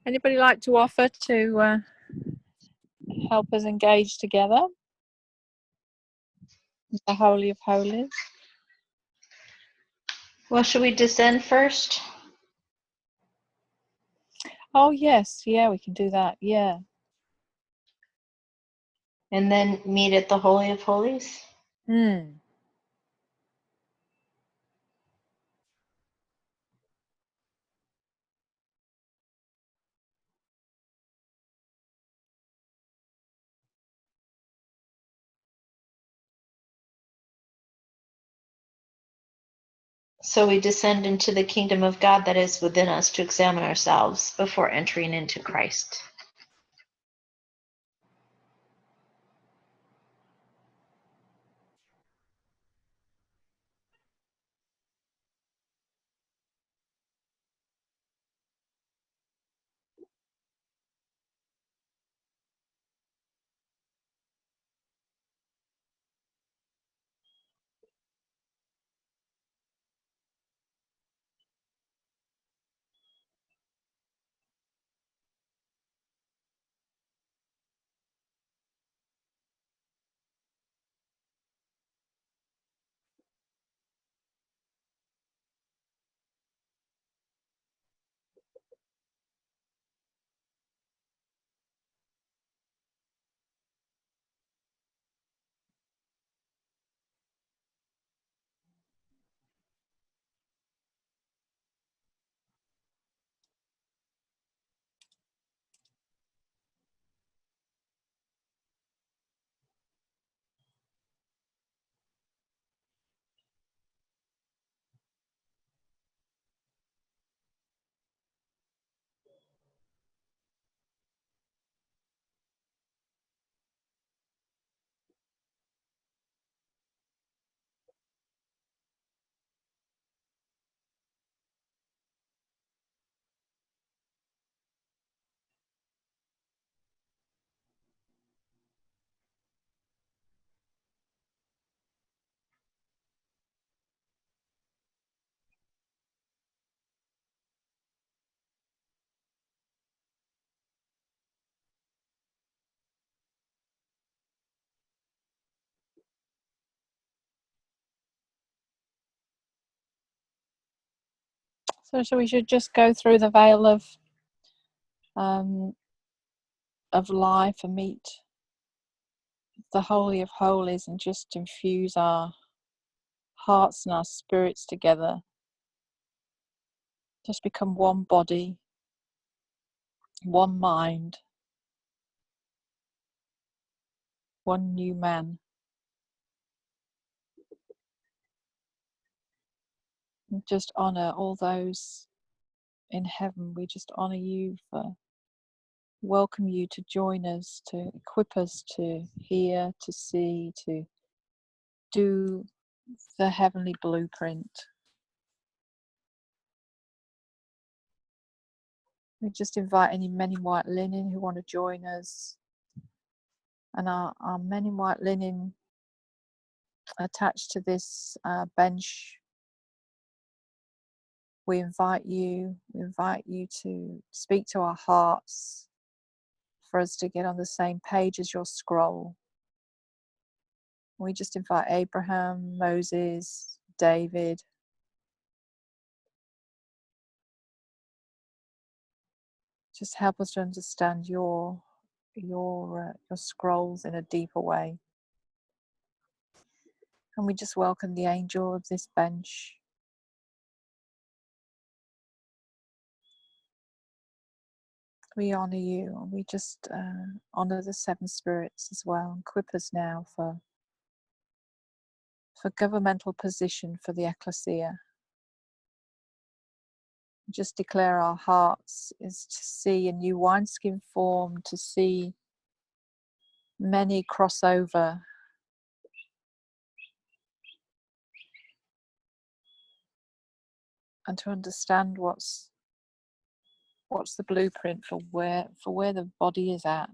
Anybody like to offer to help us engage together? The Holy of Holies. Well, should we descend first? Oh yes, yeah, we can do that. Yeah. And then meet at the Holy of Holies? Hmm. So we descend into the kingdom of God that is within us to examine ourselves before entering into Christ. So we should just go through the veil of life and meet the Holy of Holies and just infuse our hearts and our spirits together. Just become one body, one mind, one new man. And just honor all those in heaven. We just honor you for welcome you to join us, to equip us to hear, to see, to do the heavenly blueprint. We just invite any men in white linen who want to join us. And our men in white linen attached to this bench, we invite you to speak to our hearts, for us to get on the same page as your scroll. We just invite Abraham, Moses, David, just help us to understand your scrolls in a deeper way. And we just welcome the angel of this bench. We honor you, and we just honor the seven spirits as well, and equip us now for governmental position for the ecclesia. Just declare our hearts is to see a new wineskin form, to see many cross over, and to understand what's the blueprint for where the body is at.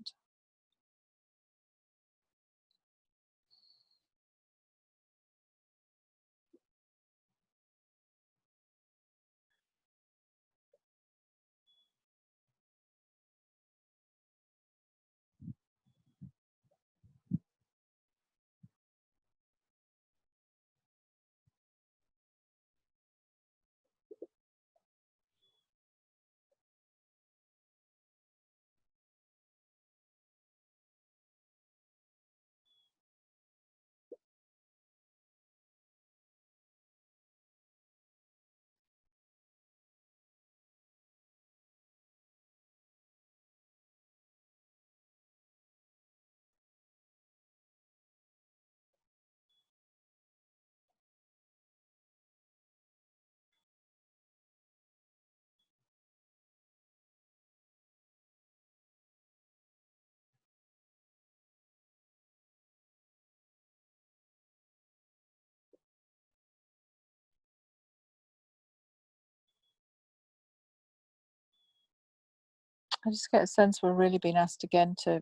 I just get a sense we're really being asked again to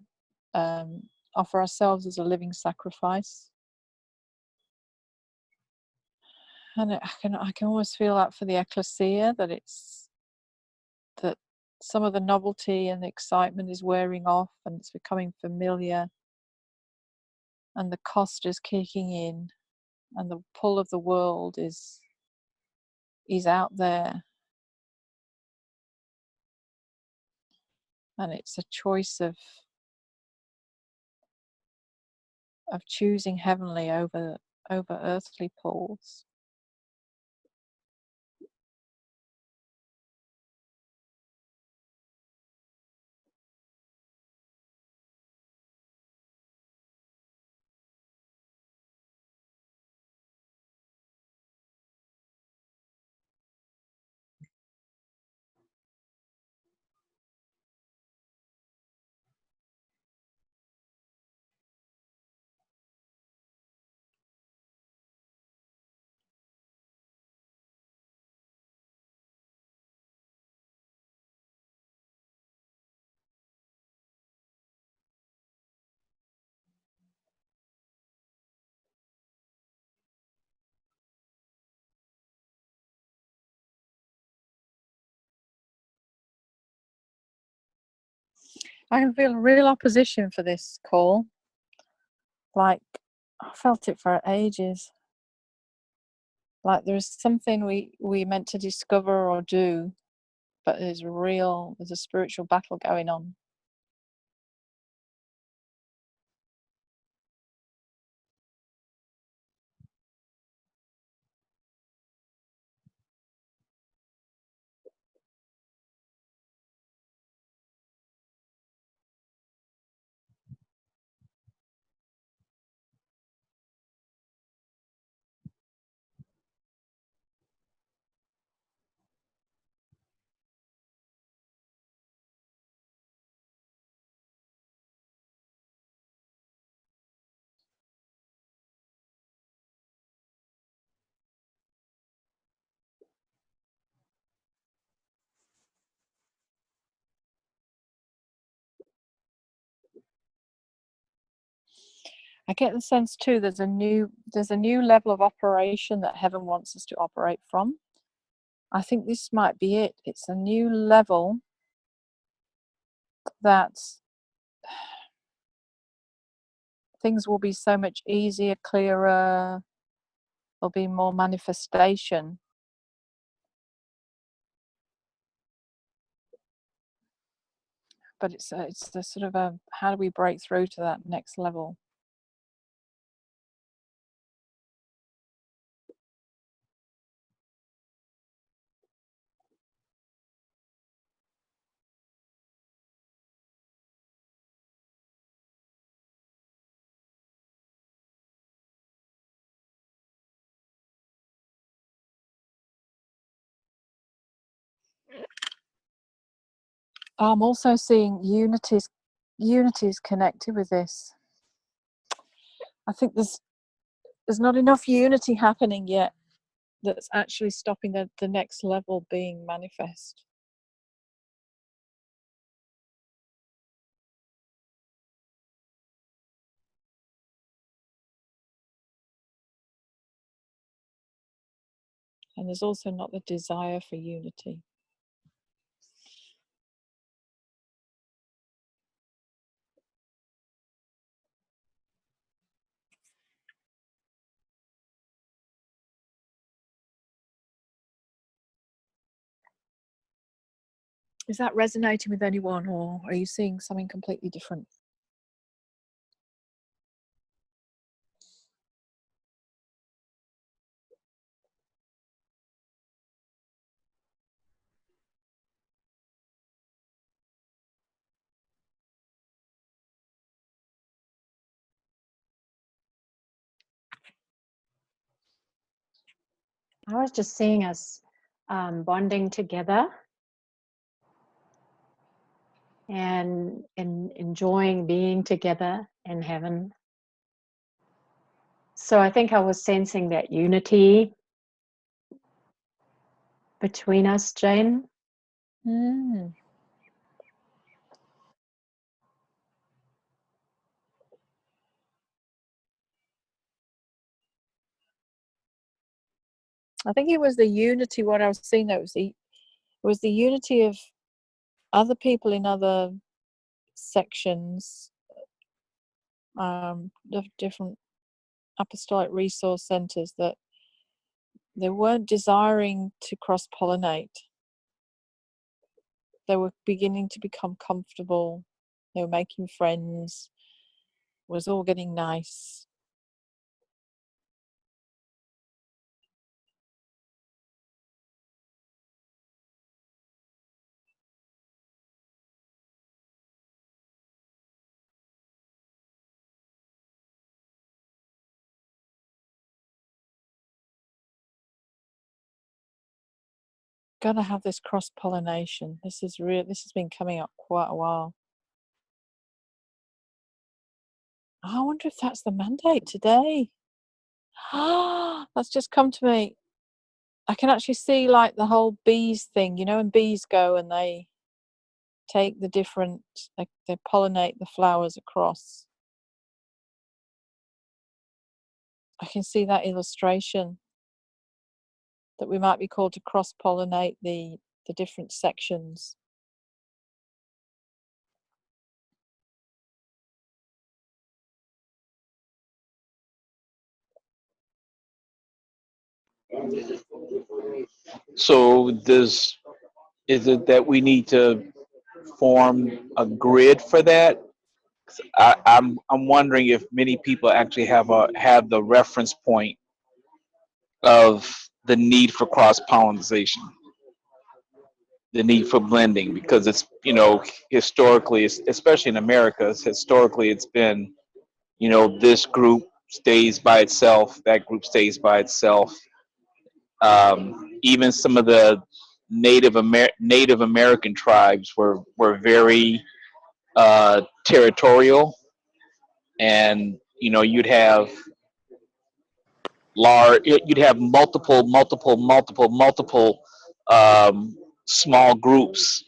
offer ourselves as a living sacrifice. And I can always feel that for the ecclesia, that some of the novelty and the excitement is wearing off and it's becoming familiar, and the cost is kicking in, and the pull of the world is out there, and it's a choice of choosing heavenly over earthly pulls. I can feel real opposition for this call. Like, I felt it for ages. Like there's something we meant to discover or do, but there's a spiritual battle going on. I get the sense too there's a new level of operation that heaven wants us to operate from. I think this might be it. It's a new level that things will be so much easier, clearer, there'll be more manifestation. But it's a sort of a, how do we break through to that next level? I'm also seeing unities connected with this. I think there's not enough unity happening yet that's actually stopping the next level being manifest. And there's also not the desire for unity. Is that resonating with anyone, or are you seeing something completely different? I was just seeing us bonding together and enjoying being together in heaven. So I think I was sensing that unity between us, Jane. Mm. I think it was the unity. What I was seeing, that it was the unity of other people in other sections of different apostolic resource centers, that they weren't desiring to cross-pollinate. They were beginning to become comfortable. They were making friends. It was all getting nice. Gotta have this cross-pollination. This is real. This has been coming up quite a while. I wonder if that's the mandate today. That's just come to me. I can actually see like the whole bees thing, you know, and bees go and they take the different, they pollinate the flowers across. I can see that illustration, that we might be called to cross-pollinate the different sections. So is it that we need to form a grid for that? I'm wondering if many people actually have the reference point of the need for cross pollination, the need for blending, because it's, historically, especially in America, historically it's been, this group stays by itself, that group stays by itself. Even some of the Native American tribes were very territorial, and you'd have multiple small groups,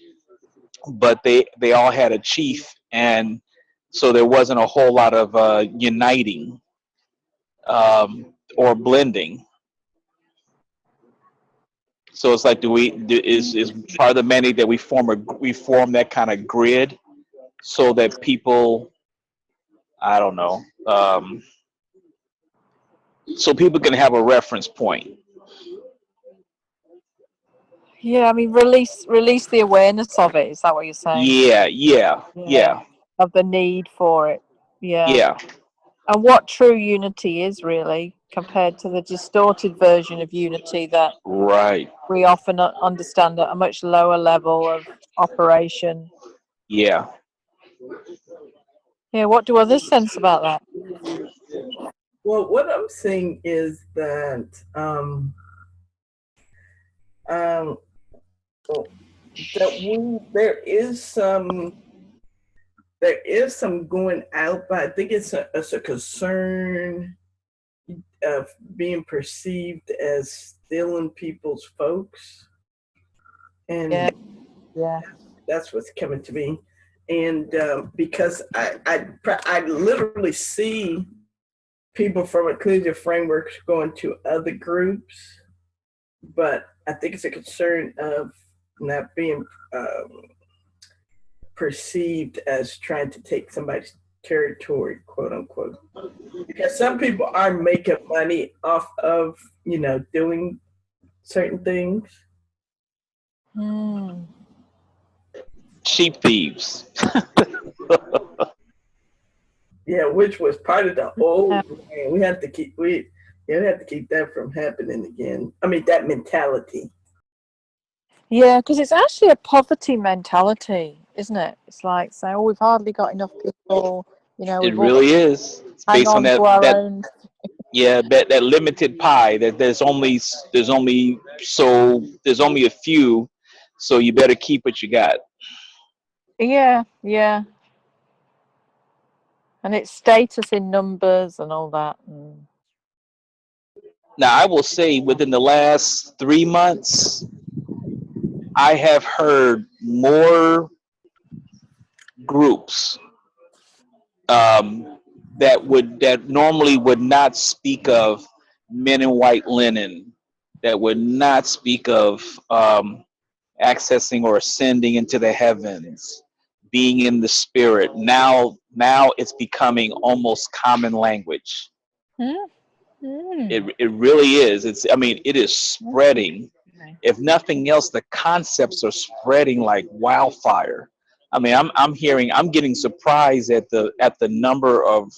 but they all had a chief, and so there wasn't a whole lot of uniting or blending. So it's like, is part of the mandate that we form that kind of grid so that people, I don't know, so people can have a reference point. Yeah, I mean, release the awareness of it. Is that what you're saying? Yeah. Of the need for it. Yeah. Yeah. And what true unity is really, compared to the distorted version of unity that Right. we often understand at a much lower level of operation. Yeah. Yeah, what do others sense about that? Well, what I'm saying is that there is some going out, but I think it's a concern of being perceived as stealing people's folks, and Yeah. that's what's coming to me. And because I literally see people from ecclesia frameworks going to other groups, but I think it's a concern of not being perceived as trying to take somebody's territory, quote unquote. Because some people are making money off of, doing certain things. Sheep thieves. Yeah, which was part of the old man. We have to keep that from happening again. I mean, that mentality. Yeah, because it's actually a poverty mentality, isn't it? It's like saying, "Oh, we've hardly got enough people." It We've really is. It's hang based on on to our own. that limited pie, that there's only a few, so you better keep what you got. Yeah. And it's status in numbers and all that. Now, I will say, within the last 3 months, I have heard more groups that normally would not speak of men in white linen that would not speak of accessing or ascending into the heavens, being in the spirit. Now it's becoming almost common language. It really is. It is spreading. If nothing else, the concepts are spreading like wildfire. I'm getting surprised at the number of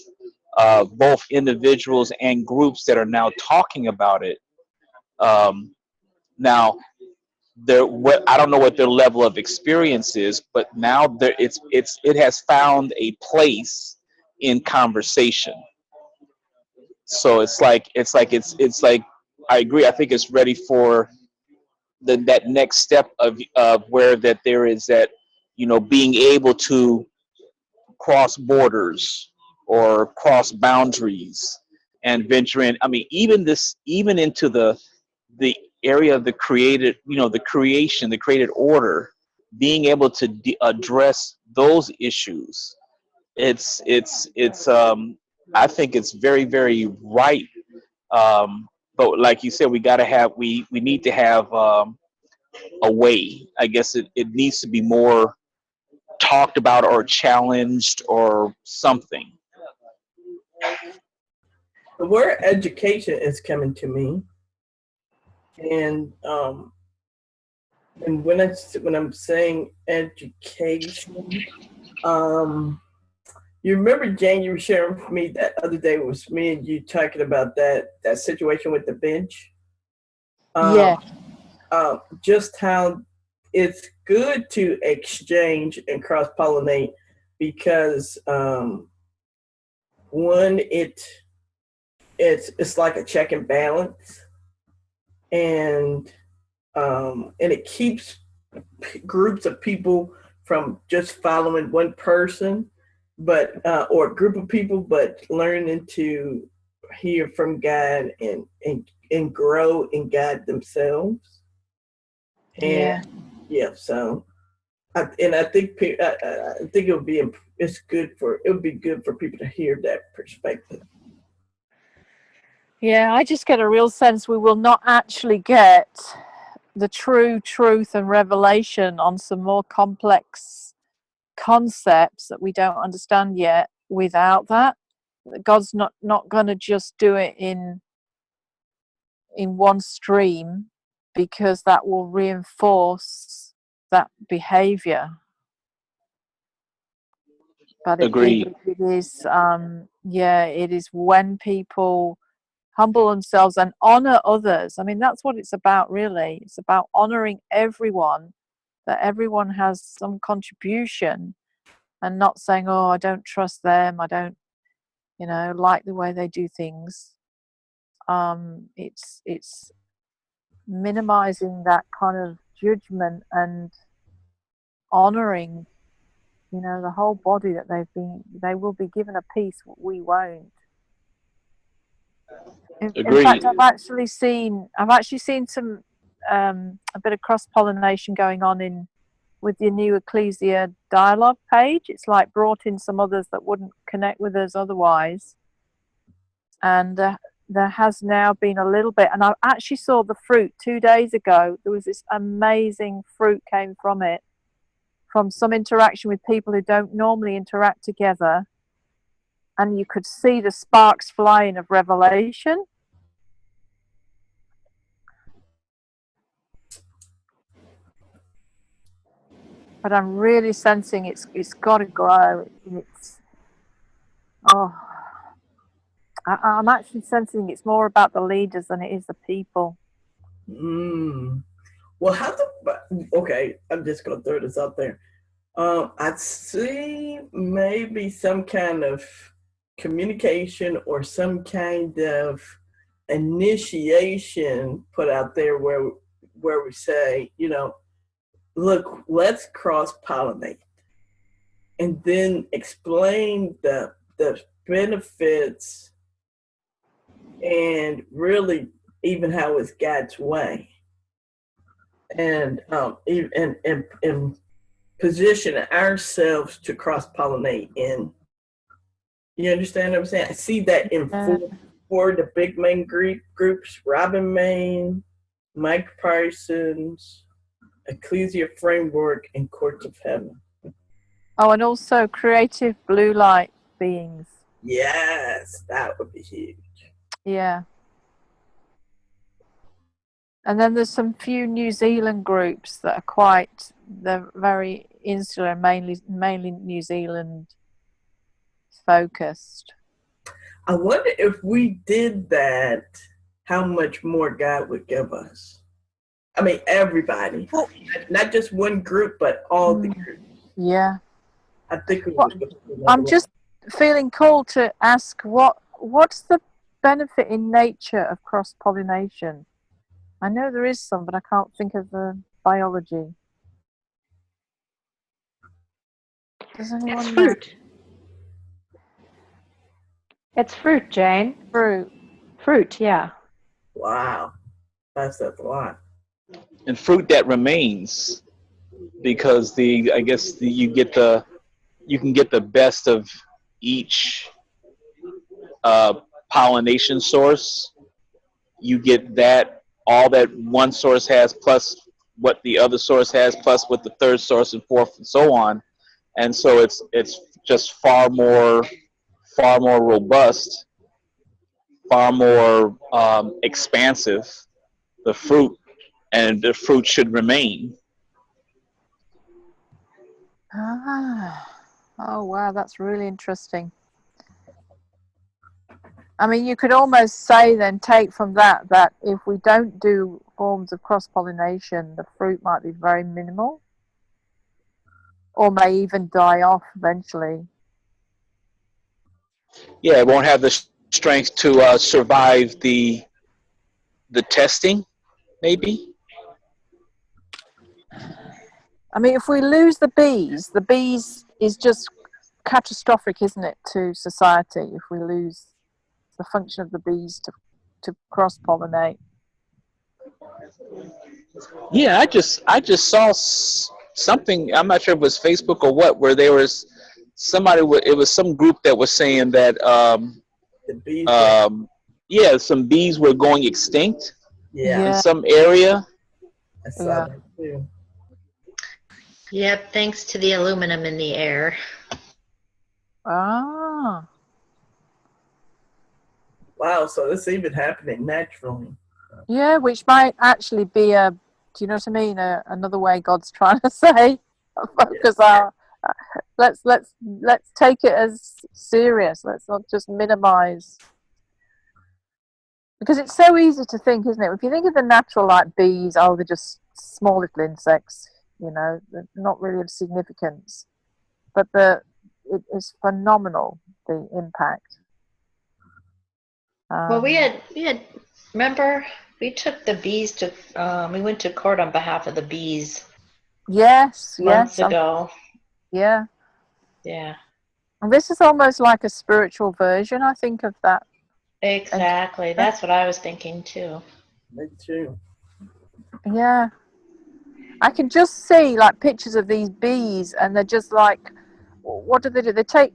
both individuals and groups that are now talking about it. Now, I don't know what their level of experience is, but now it has found a place in conversation. So it's like I agree. I think it's ready for that next step of where that there is that, being able to cross borders or cross boundaries and venture in. Even into the area of the created, the creation, the created order, being able to address those issues. It's I think it's very, very right. But like you said, we need to have a way. I guess it needs to be more talked about or challenged or something. The word education is coming to me, and when I'm saying education, you remember, Jane, you were sharing with me that other day, it was me and you talking about that situation with the bench. Yeah. Just how it's good to exchange and cross pollinate, because one, it's like a check and balance, and it keeps groups of people from just following one person, but or a group of people, but learning to hear from God and grow in God themselves. Yeah. And so I think it would be good for people to hear that perspective. Yeah, I just get a real sense we will not actually get the true truth and revelation on some more complex concepts that we don't understand yet without that. God's not going to just do it in one stream, because that will reinforce that behavior. But Agreed. it is it is when people humble themselves and honor others. That's what it's about, really. It's about honoring everyone, that everyone has some contribution, and not saying, oh, I don't trust them, I don't like the way they do things. It's minimizing that kind of judgment and honoring the whole body, that they will be given a piece we won't. In fact, Agreed. I've actually seen some a bit of cross pollination going on with the new Ecclesia dialogue page. It's like brought in some others that wouldn't connect with us otherwise, and there has now been a little bit. And I actually saw the fruit 2 days ago. There was this amazing fruit came from it, from some interaction with people who don't normally interact together, and you could see the sparks flying of revelation. But I'm really sensing it's got to grow. I'm actually sensing it's more about the leaders than it is the people. Well, okay, I'm just going to throw this out there. I'd see maybe some kind of communication or some kind of initiation put out there where we say, look, let's cross pollinate, and then explain the benefits, and really even how it's God's way, and position ourselves to cross pollinate in. You understand what I'm saying? I see that in four the big main groups: Robin Main, Mike Parsons, Ecclesia Framework, and Courts of Heaven. Oh, and also creative blue light beings. Yes, that would be huge. Yeah. And then there's some few New Zealand groups that are they're very insular, mainly New Zealand focused. I wonder if we did that, how much more God would give us. I mean, everybody, not just one group, but all the groups. Yeah. I think we Well, would. I'm just feeling called to ask what's the benefit in nature of cross-pollination? I know there is some, but I can't think of the biology. Does anyone It's know? fruit. It's fruit, Jane. Fruit. Fruit, yeah. Wow, that's a lot. And fruit that remains, because you can get the best of each pollination source. You get that all that one source has, plus what the other source has, plus what the third source and fourth and so on. And so it's just far more robust, far more expansive, the fruit, and the fruit should remain. Ah. Oh wow, that's really interesting. I mean, you could almost say then, take from that if we don't do forms of cross-pollination, the fruit might be very minimal, or may even die off eventually. Yeah, it won't have the strength to survive the testing, maybe. I mean, if we lose the bees is just catastrophic, isn't it, to society if we lose the function of the bees to cross-pollinate? Yeah, I just saw something. I'm not sure if it was Facebook or what, where there was it was some group that was saying that The bees. yeah, some bees were going extinct Yeah, in some area. I saw Yeah. that too. Yep, thanks to the aluminum in the air. Ah. Wow, so this even happening naturally. Yeah, which might actually be do you know what I mean? Another way God's trying to say, focus our, let's take it as serious. Let's not just minimize, because it's so easy to think, isn't it? If you think of the natural, like bees, oh, they're just small little insects, they're not really of significance, but it is phenomenal, the impact. Well, we had remember we took the bees to we went to court on behalf of the bees Yes, months ago. yeah. Yeah, And this is almost like a spiritual version, I think, of that. exactly. That's what I was thinking too. Me too. Yeah. I can just see like pictures of these bees, and they're just like, what do? They take,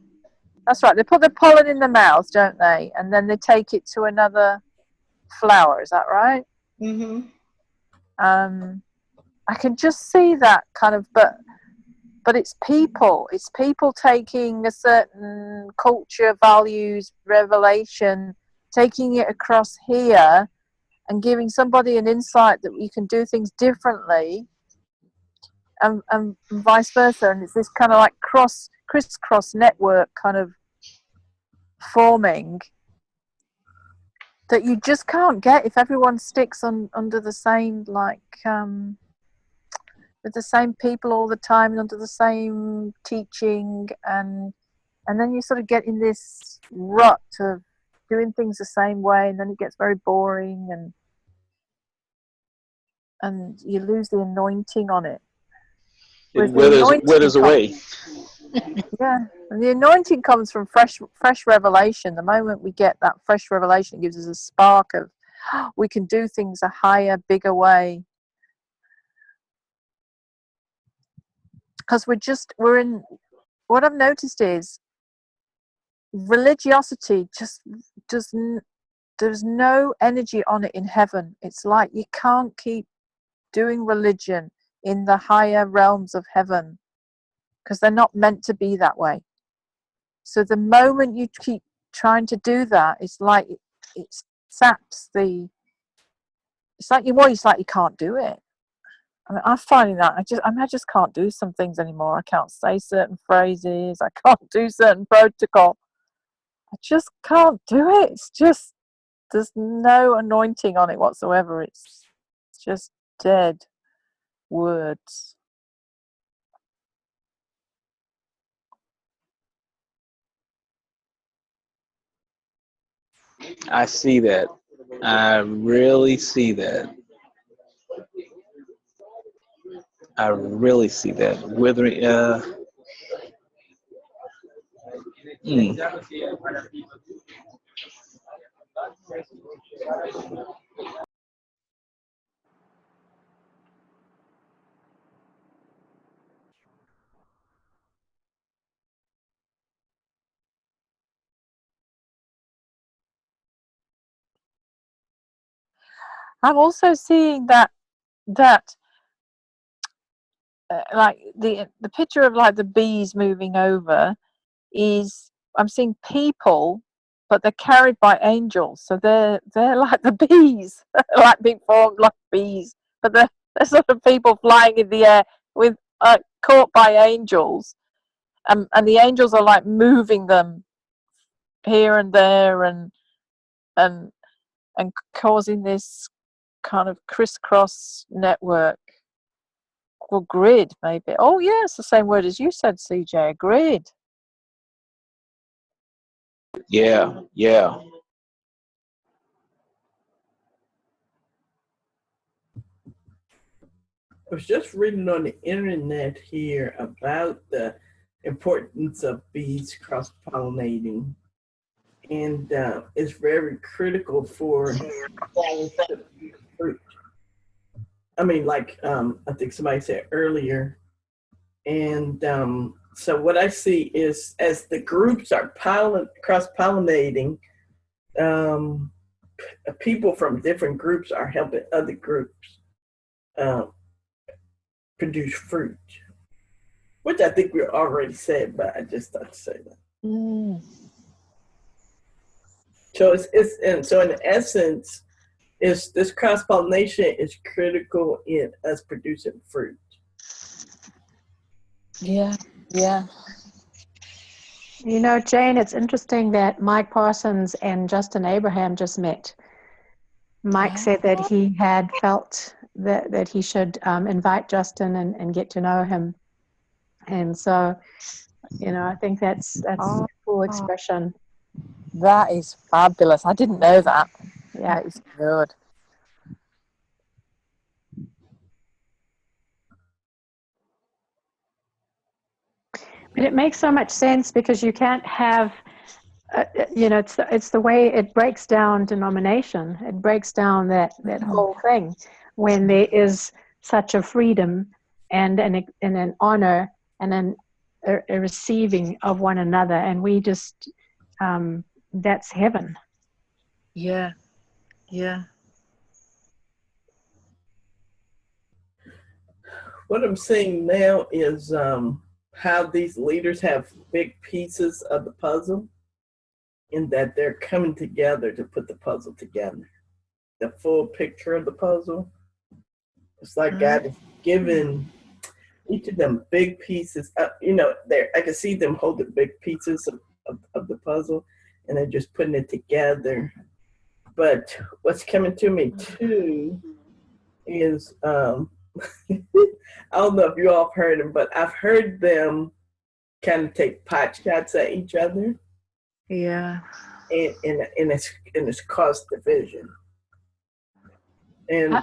that's right, they put the pollen in their mouths, don't they? And then they take it to another flower, is that right? Mm-hmm. I can just see that kind of, but it's people taking a certain culture, values, revelation, taking it across here and giving somebody an insight that you can do things differently, and vice versa. And it's this kind of like crisscross network kind of forming that you just can't get if everyone sticks under the same, like, with the same people all the time and under the same teaching, and then you sort of get in this rut of doing things the same way, and then it gets very boring, and you lose the anointing on it. It withers away. Yeah, and the anointing comes from fresh revelation. The moment we get that fresh revelation, it gives us a spark of, we can do things a higher, bigger way. Because we're in, what I've noticed is religiosity just doesn't there's no energy on it in heaven. It's like you can't keep doing religion in the higher realms of heaven because they're not meant to be that way. So the moment you keep trying to do that, it's like it saps the. It's like you can't do it. I mean, I'm finding that I just can't do some things anymore. I can't say certain phrases. I can't do certain protocol. I just can't do it. It's just there's no anointing on it whatsoever. It's just dead words. I see that. I really see that. I really see that. Withering. Mm. I'm also seeing that like the picture of like the bees moving over is I'm seeing people, but they're carried by angels. So they're like the bees, like being formed like bees, but they're sort of people flying in the air with caught by angels, and the angels are like moving them here and there and causing this kind of crisscross network or grid maybe. Oh yeah, it's the same word as you said, CJ, a grid. Yeah, yeah. I was just reading on the internet here about the importance of bees cross-pollinating, and it's very critical for fruit. I mean, like I think somebody said earlier, and so what I see is as the groups are cross-pollinating, people from different groups are helping other groups produce fruit, which I think we already said, but I just thought to say that. Mm. So so in essence, is this cross pollination is critical in us producing fruit. Yeah, yeah. You know, Jane, it's interesting that Mike Parsons and Justin Abraham just met. Mike said that he had felt that he should invite Justin and get to know him. And so, you know, I think that's a cool expression. That is fabulous. I didn't know that. Yeah. That is good. But it makes so much sense because you can't have, you know, it's the way it breaks down denomination. It breaks down that whole thing when there is such a freedom and an honor and a receiving of one another. And we just, that's heaven. Yeah, yeah. What I'm seeing now is how these leaders have big pieces of the puzzle, in that they're coming together to put the puzzle together. The full picture of the puzzle. It's like God is giving each of them big pieces. You know, I can see them holding big pieces of the puzzle, and they're just putting it together. But what's coming to me too is I don't know if you all have heard them, but I've heard them kind of take pot shots at each other. Yeah. And it's caused division. And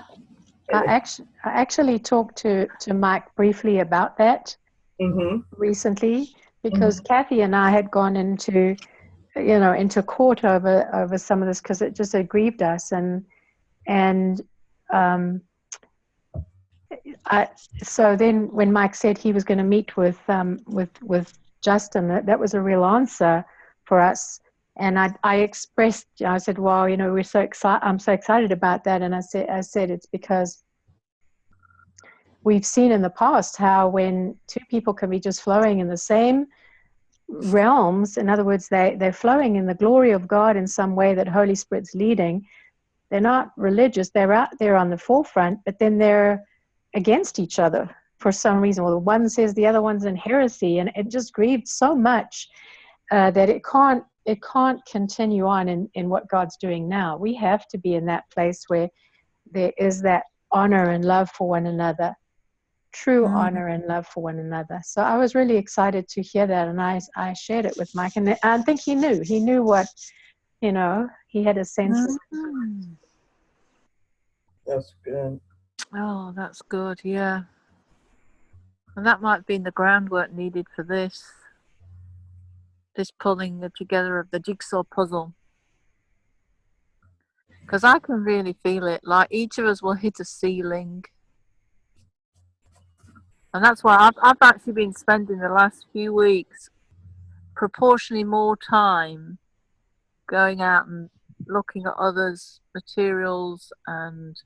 I actually talked to Mike briefly about that recently, because Kathy and I had gone into court over some of this because it just aggrieved us, so then when Mike said he was going to meet with Justin, that was a real answer for us, And I expressed, I said, well, you know, we're so excited. I'm so excited about that. And I said it's because we've seen in the past how when two people can be just flowing in the same realms, in other words, they're flowing in the glory of God in some way that Holy Spirit's leading. They're not religious. They're out there on the forefront, but then they're against each other for some reason. Well, one says the other one's in heresy, and it just grieved so much that it can't continue on in what God's doing now. We have to be in that place where there is that honor and love for one another, true honor and love for one another. So I was really excited to hear that, and I shared it with Mike, and I think he knew what, you know, he had a sense of. That's good. Oh, that's good, yeah. And that might have been the groundwork needed for this pulling together of the jigsaw puzzle. Because I can really feel it, like each of us will hit a ceiling. And that's why I've actually been spending the last few weeks proportionally more time going out and looking at others' materials and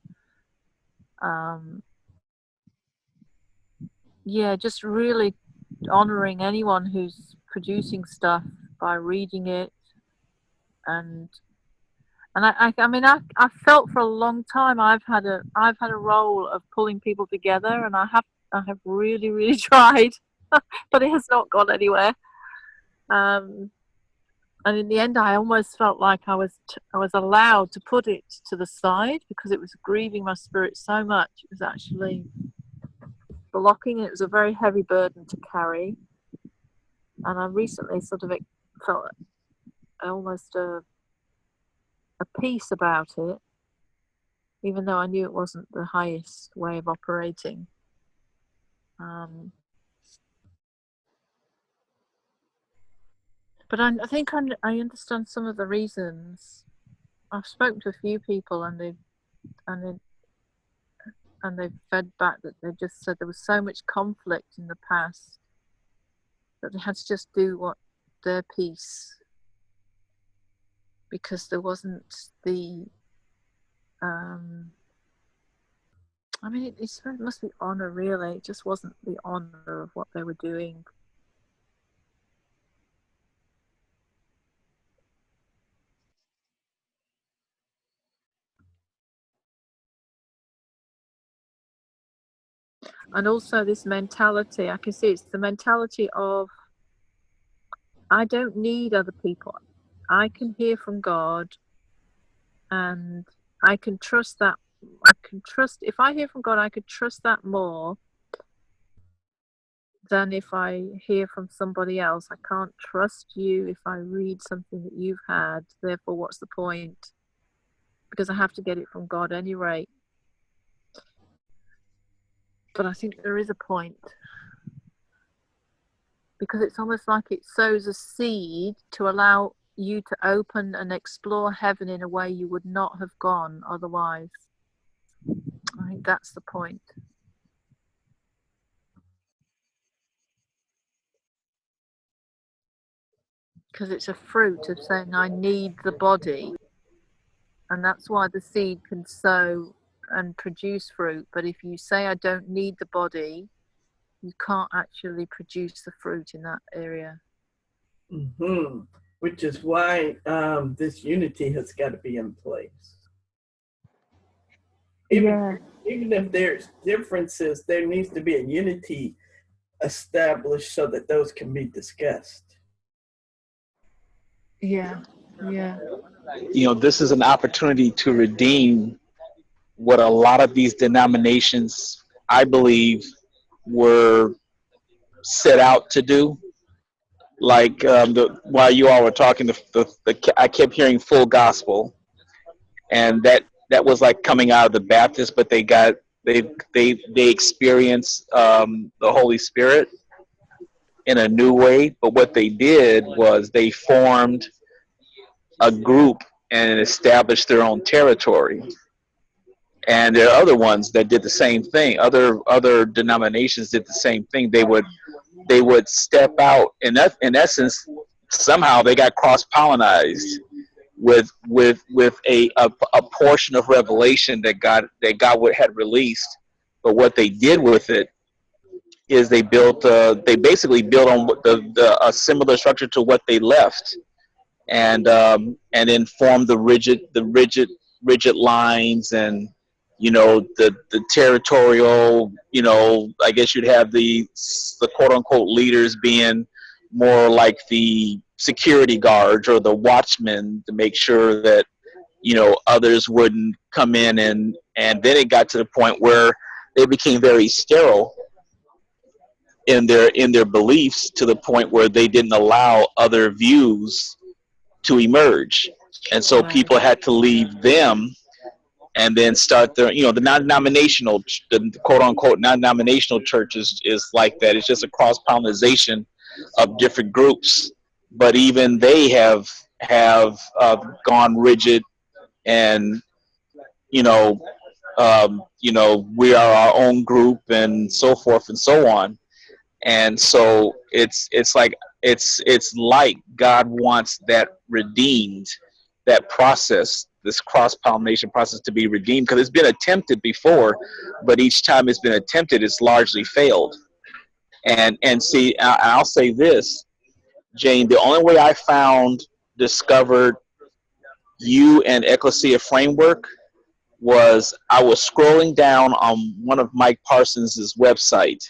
just really honoring anyone who's producing stuff by reading it. And I mean I felt for a long time I've had a role of pulling people together, and I have really tried, but it has not gone anywhere. And in the end, I almost felt like I was allowed to put it to the side because it was grieving my spirit so much. It was actually blocking. It was a very heavy burden to carry. And I recently sort of felt almost a peace about it, even though I knew it wasn't the highest way of operating. But I think I understand some of the reasons. I've spoken to a few people, and they've fed back that they just said there was so much conflict in the past that they had to just do what their piece, because there wasn't the I mean, it must be honor, really. It just wasn't the honor of what they were doing. And also this mentality, I can see it's the mentality of, I don't need other people. I can hear from God, and I can trust that. If I hear from God, I could trust that more than if I hear from somebody else. I can't trust you if I read something that you've had. Therefore, what's the point? Because I have to get it from God anyway. But I think there is a point, because it's almost like it sows a seed to allow you to open and explore heaven in a way you would not have gone otherwise. I think that's the point. Because it's a fruit of saying, I need the body. And that's why the seed can sow and produce fruit. But if you say, I don't need the body, you can't actually produce the fruit in that area. Mm-hmm. Which is why this unity has got to be in place. Even if there's differences, there needs to be a unity established so that those can be discussed. Yeah. You know, this is an opportunity to redeem what a lot of these denominations, I believe, were set out to do. Like while you all were talking, I kept hearing full gospel, and that was like coming out of the Baptist, but they experienced the Holy Spirit in a new way. But what they did was they formed a group and established their own territory. And there are other ones that did the same thing. Other denominations did the same thing. They would step out. In essence, somehow they got cross-pollinized with a portion of revelation that God had released. But what they did with it is they basically built on a similar structure to what they left, and then formed the rigid lines, and the territorial, I guess you'd have the quote unquote leaders being more like the security guards or the watchmen to make sure that others wouldn't come in, and then it got to the point where they became very sterile in their beliefs, to the point where they didn't allow other views to emerge, and so Right. people had to leave them and then start the non-denominational, the quote unquote non-denominational church is like that. It's just a cross pollination of different groups, but even they have gone rigid, and you know we are our own group, and so forth and so on. And so it's like God wants that redeemed, that process, this cross pollination process, to be redeemed, because it's been attempted before, but each time it's been attempted, it's largely failed. And see, I'll say this, Jane, the only way I discovered you and Ecclesia Framework was I was scrolling down on one of Mike Parsons's website,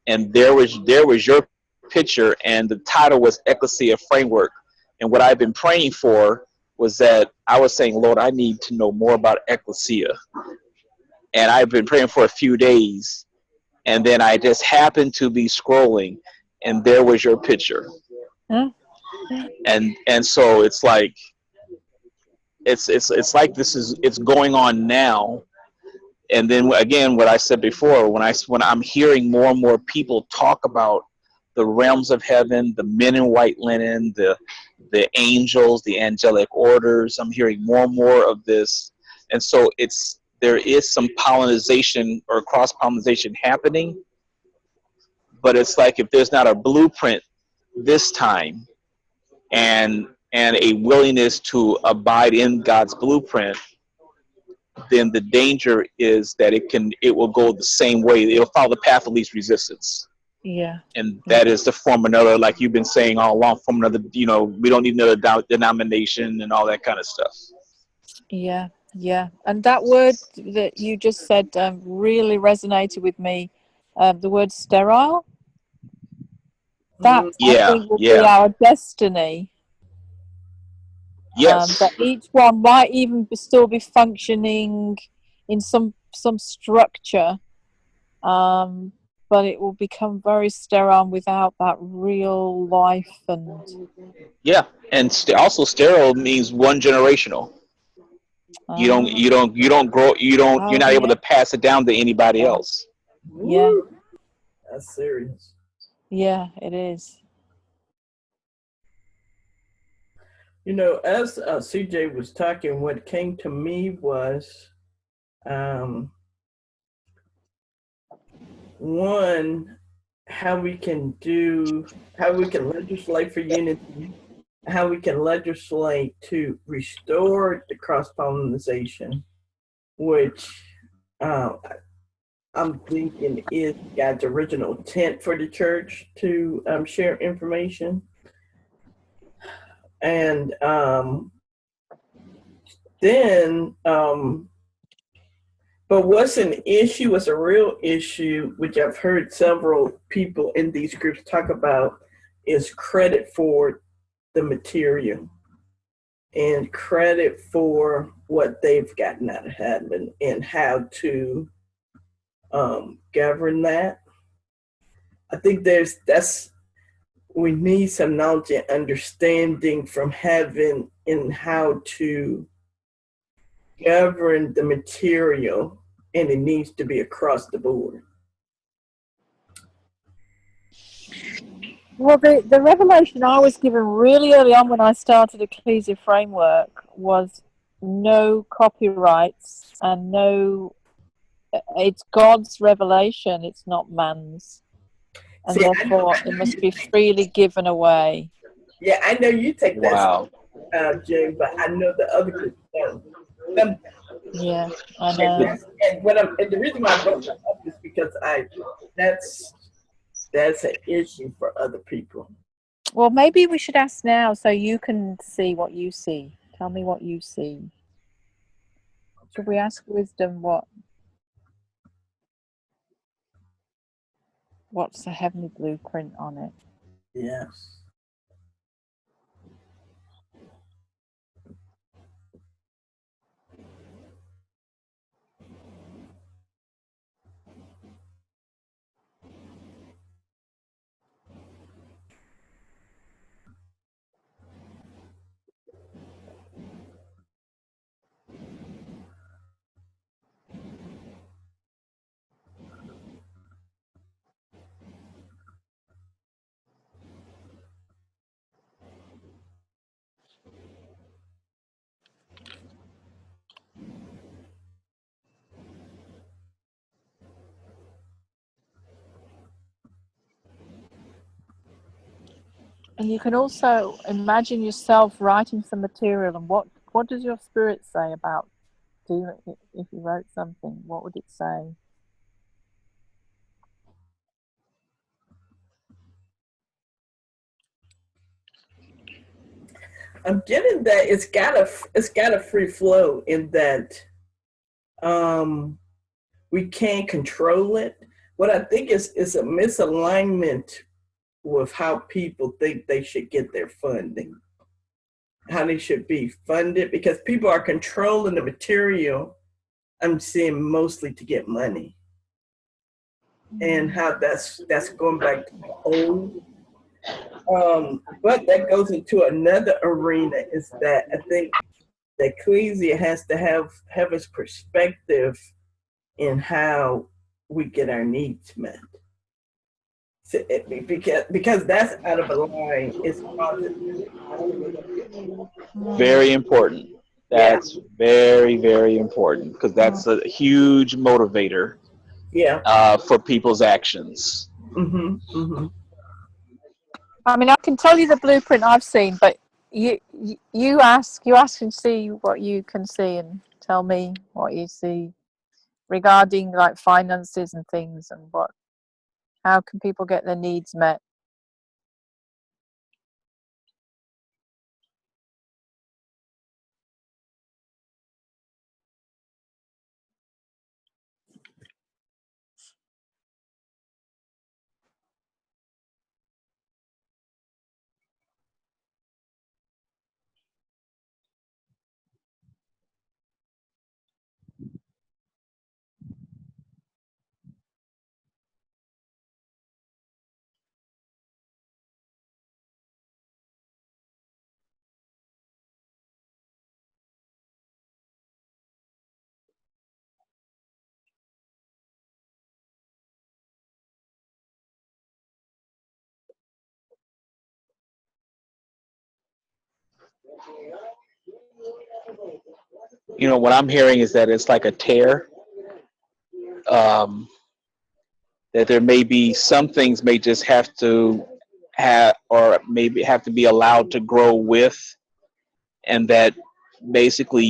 and there was your picture, and the title was Ecclesia Framework. And what I've been praying for was that I was saying, Lord, I need to know more about Ecclesia. And I've been praying for a few days, and then I just happened to be scrolling, and there was your picture. Huh? And so it's like it's like it's going on now. And then again, what I said before, when I'm hearing more and more people talk about the realms of heaven, the men in white linen, the angels, the angelic orders, I'm hearing more and more of this. And so there is some pollination or cross pollination happening, but it's like if there's not a blueprint this time, and a willingness to abide in God's blueprint, then the danger is that it will go the same way. It'll follow the path of least resistance. Yeah. And that is to form another, like you've been saying all along, form another, we don't need another denomination and all that kind of stuff. Yeah. Yeah. And that word that you just said really resonated with me. The word sterile. That I think will be our destiny. Yes. That each one might even still be functioning in some structure, but it will become very sterile without that real life. And also sterile means one generational. You don't grow. You're not able to pass it down to anybody else. Yeah. That's serious. Yeah, it is. As CJ was talking, what came to me was, one, how we can legislate for unity, how we can legislate to restore the cross-pollination, which I'm thinking is God's original intent for the church to share information. And then, but what's a real issue, which I've heard several people in these groups talk about, is credit for the material and credit for what they've gotten out of heaven and how to govern that. I think we need some knowledge and understanding from heaven in how to govern the material, and it needs to be across the board. Well, the revelation I was given really early on when I started Ecclesia Framework was no copyrights and it's God's revelation, it's not man's. And therefore it must be freely given away. Yeah, I know you take that, Wow. Jane, but I know the other group don't. Some, Yeah, I and, know. and the reason why I brought that up is because that's an issue for other people. Well, maybe we should ask now so you can see what you see. Tell me what you see. Should we ask wisdom what's the heavenly blueprint on it? Yes. And you can also imagine yourself writing some material, and what does your spirit say about doing it? If you wrote something, what would it say? I'm getting that it's got a free flow in that we can't control it. What I think is a misalignment with how people think they should get their funding, how they should be funded, because people are controlling the material. I'm seeing mostly to get money, and how that's going back to the old. But that goes into another arena. Is that I think the ecclesia has to have its perspective in how we get our needs met. So because that's out of line, it's causing. Very important. That's very, very important because that's a huge motivator for people's actions. I mean, I can tell you the blueprint I've seen, but you ask and see what you can see, and tell me what you see regarding like finances and things, and how can people get their needs met. You know, what I'm hearing is that it's like a tear. That there may be some things may just have to have, or maybe have to be allowed to grow with, and that basically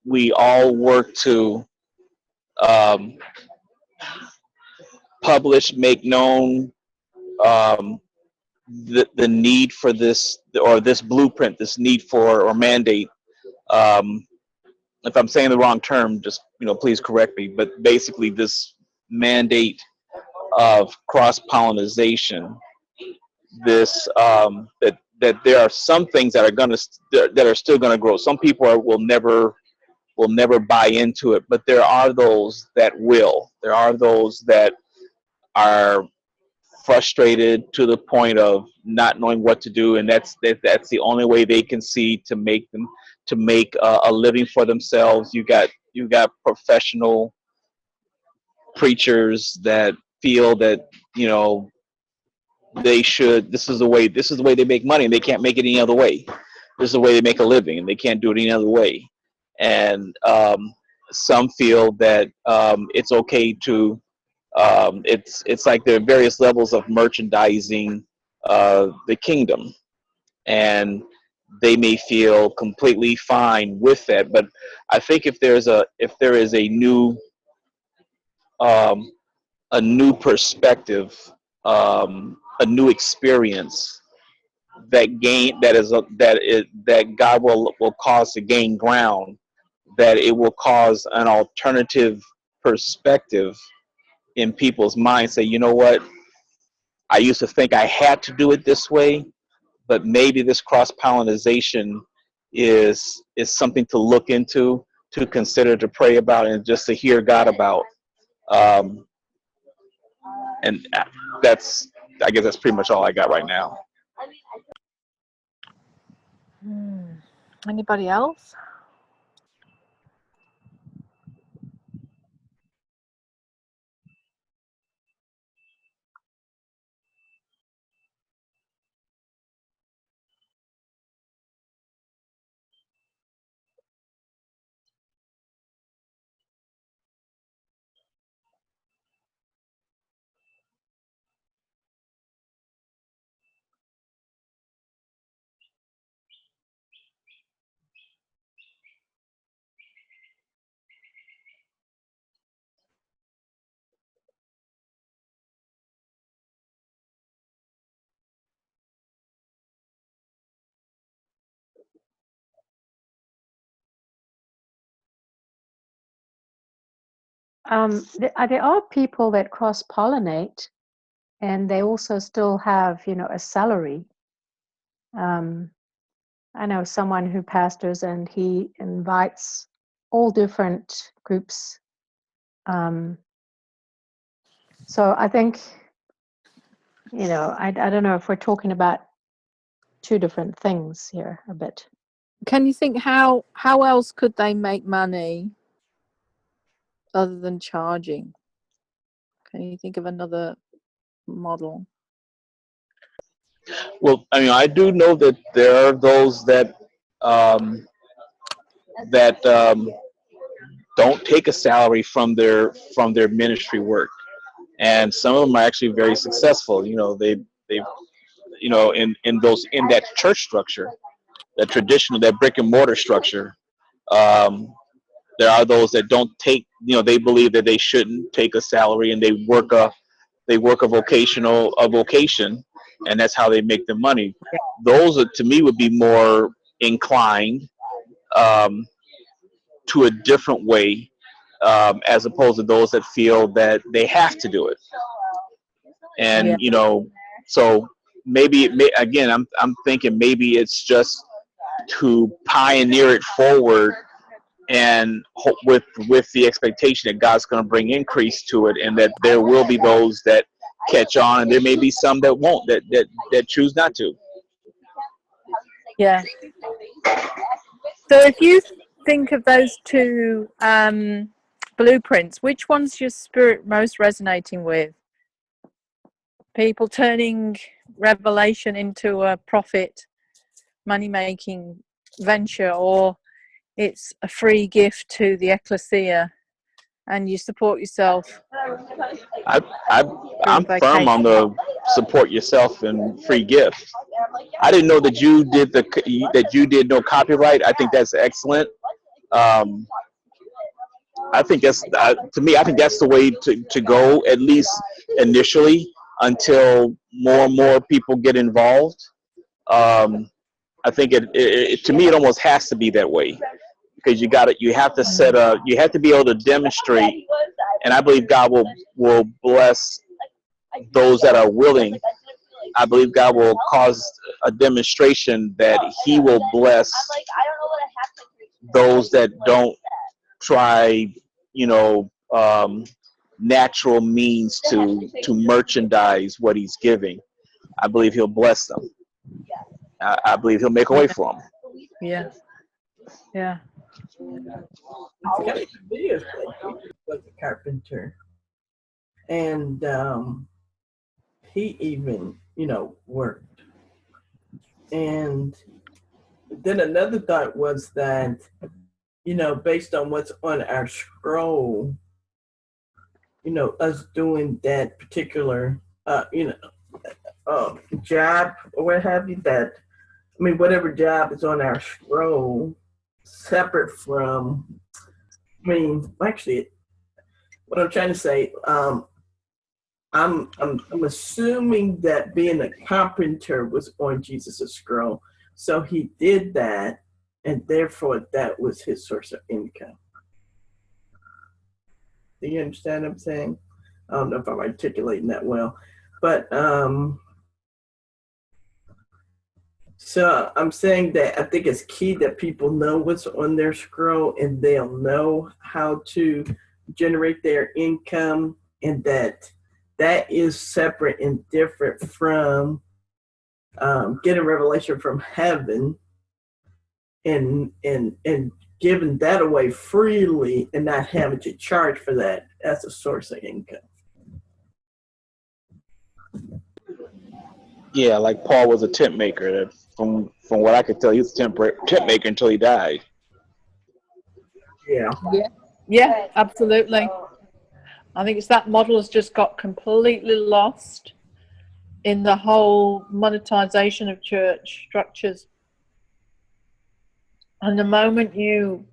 we all work to um, publish, make known um, the need for this, or this blueprint, this need for or mandate. Um, if I'm saying the wrong term, just please correct me. But basically, this mandate of cross pollination, this that there are some things that are still gonna grow. Some people will never buy into it, but there are those that will. There are those that are frustrated to the point of not knowing what to do, and that's the only way they can see to make a living for themselves. You got professional preachers that feel that they should. This is the way they make money, and they can't make it any other way. This is the way they make a living, and they can't do it any other way. And some feel that it's okay to. It's like there are various levels of merchandising the kingdom, and they may feel completely fine with that. But I think if there is um, a new perspective, a new experience that God will cause to gain ground, that it will cause an alternative perspective in people's minds. Say, you know what? I used to think I had to do it this way, but maybe this cross pollination is something to look into, to consider, to pray about, and just to hear God about. Um, and that's, I guess that's pretty much all I got right now. Anybody else? There are people that cross-pollinate, and they also still have, a salary. I know someone who pastors, and he invites all different groups. So I think, I don't know if we're talking about two different things here a bit. Can you think how else could they make money other than charging? Can you think of another model? Well, I mean, I do know that there are those that um, that don't take a salary from their ministry work, and some of them are actually very successful. They in that church structure, that traditional, that brick and mortar structure. Um, there are those that don't take, they believe that they shouldn't take a salary, and they work a vocation, and that's how they make their money. Those are, to me, would be more inclined um, to a different way, as opposed to those that feel that they have to do it. Yeah. And so maybe again, I'm thinking maybe it's just to pioneer it forward, and with the expectation that God's going to bring increase to it, and that there will be those that catch on, and there may be some that won't, that choose not to. Yeah. So if you think of those two blueprints, which one's your spirit most resonating with? People turning revelation into a profit, money-making venture, or it's a free gift to the ecclesia and you support yourself? I'm firm on the support yourself and free gift. I didn't know that you did no copyright. I think that's excellent. I think that's to me. I think that's the way to go, at least initially, until more and more people get involved. I think to me, it almost has to be that way, because you have to you have to be able to demonstrate, and I believe God will bless those that are willing. I believe God will cause a demonstration that He will bless those that don't try, natural means to merchandise what He's giving. I believe He'll bless them. I believe He'll make a way for them. Yeah. Yeah. He was a carpenter, and he even, worked. And then another thought was that, based on what's on our scroll, us doing that particular, job or what have you, that, I mean, whatever job is on our scroll, separate from, I mean, actually, what I'm trying to say, I'm assuming that being a carpenter was on Jesus' scroll. So he did that, and therefore that was his source of income. Do you understand what I'm saying? I don't know if I'm articulating that well, but so I'm saying that I think it's key that people know what's on their scroll and they'll know how to generate their income, and that is separate and different from getting revelation from heaven and giving that away freely and not having to charge for that as a source of income. Yeah, like Paul was a tent maker. That from what I could tell, he was a tent maker until he died. Yeah. Yeah, absolutely. I think it's that model has just got completely lost in the whole monetization of church structures. And the moment you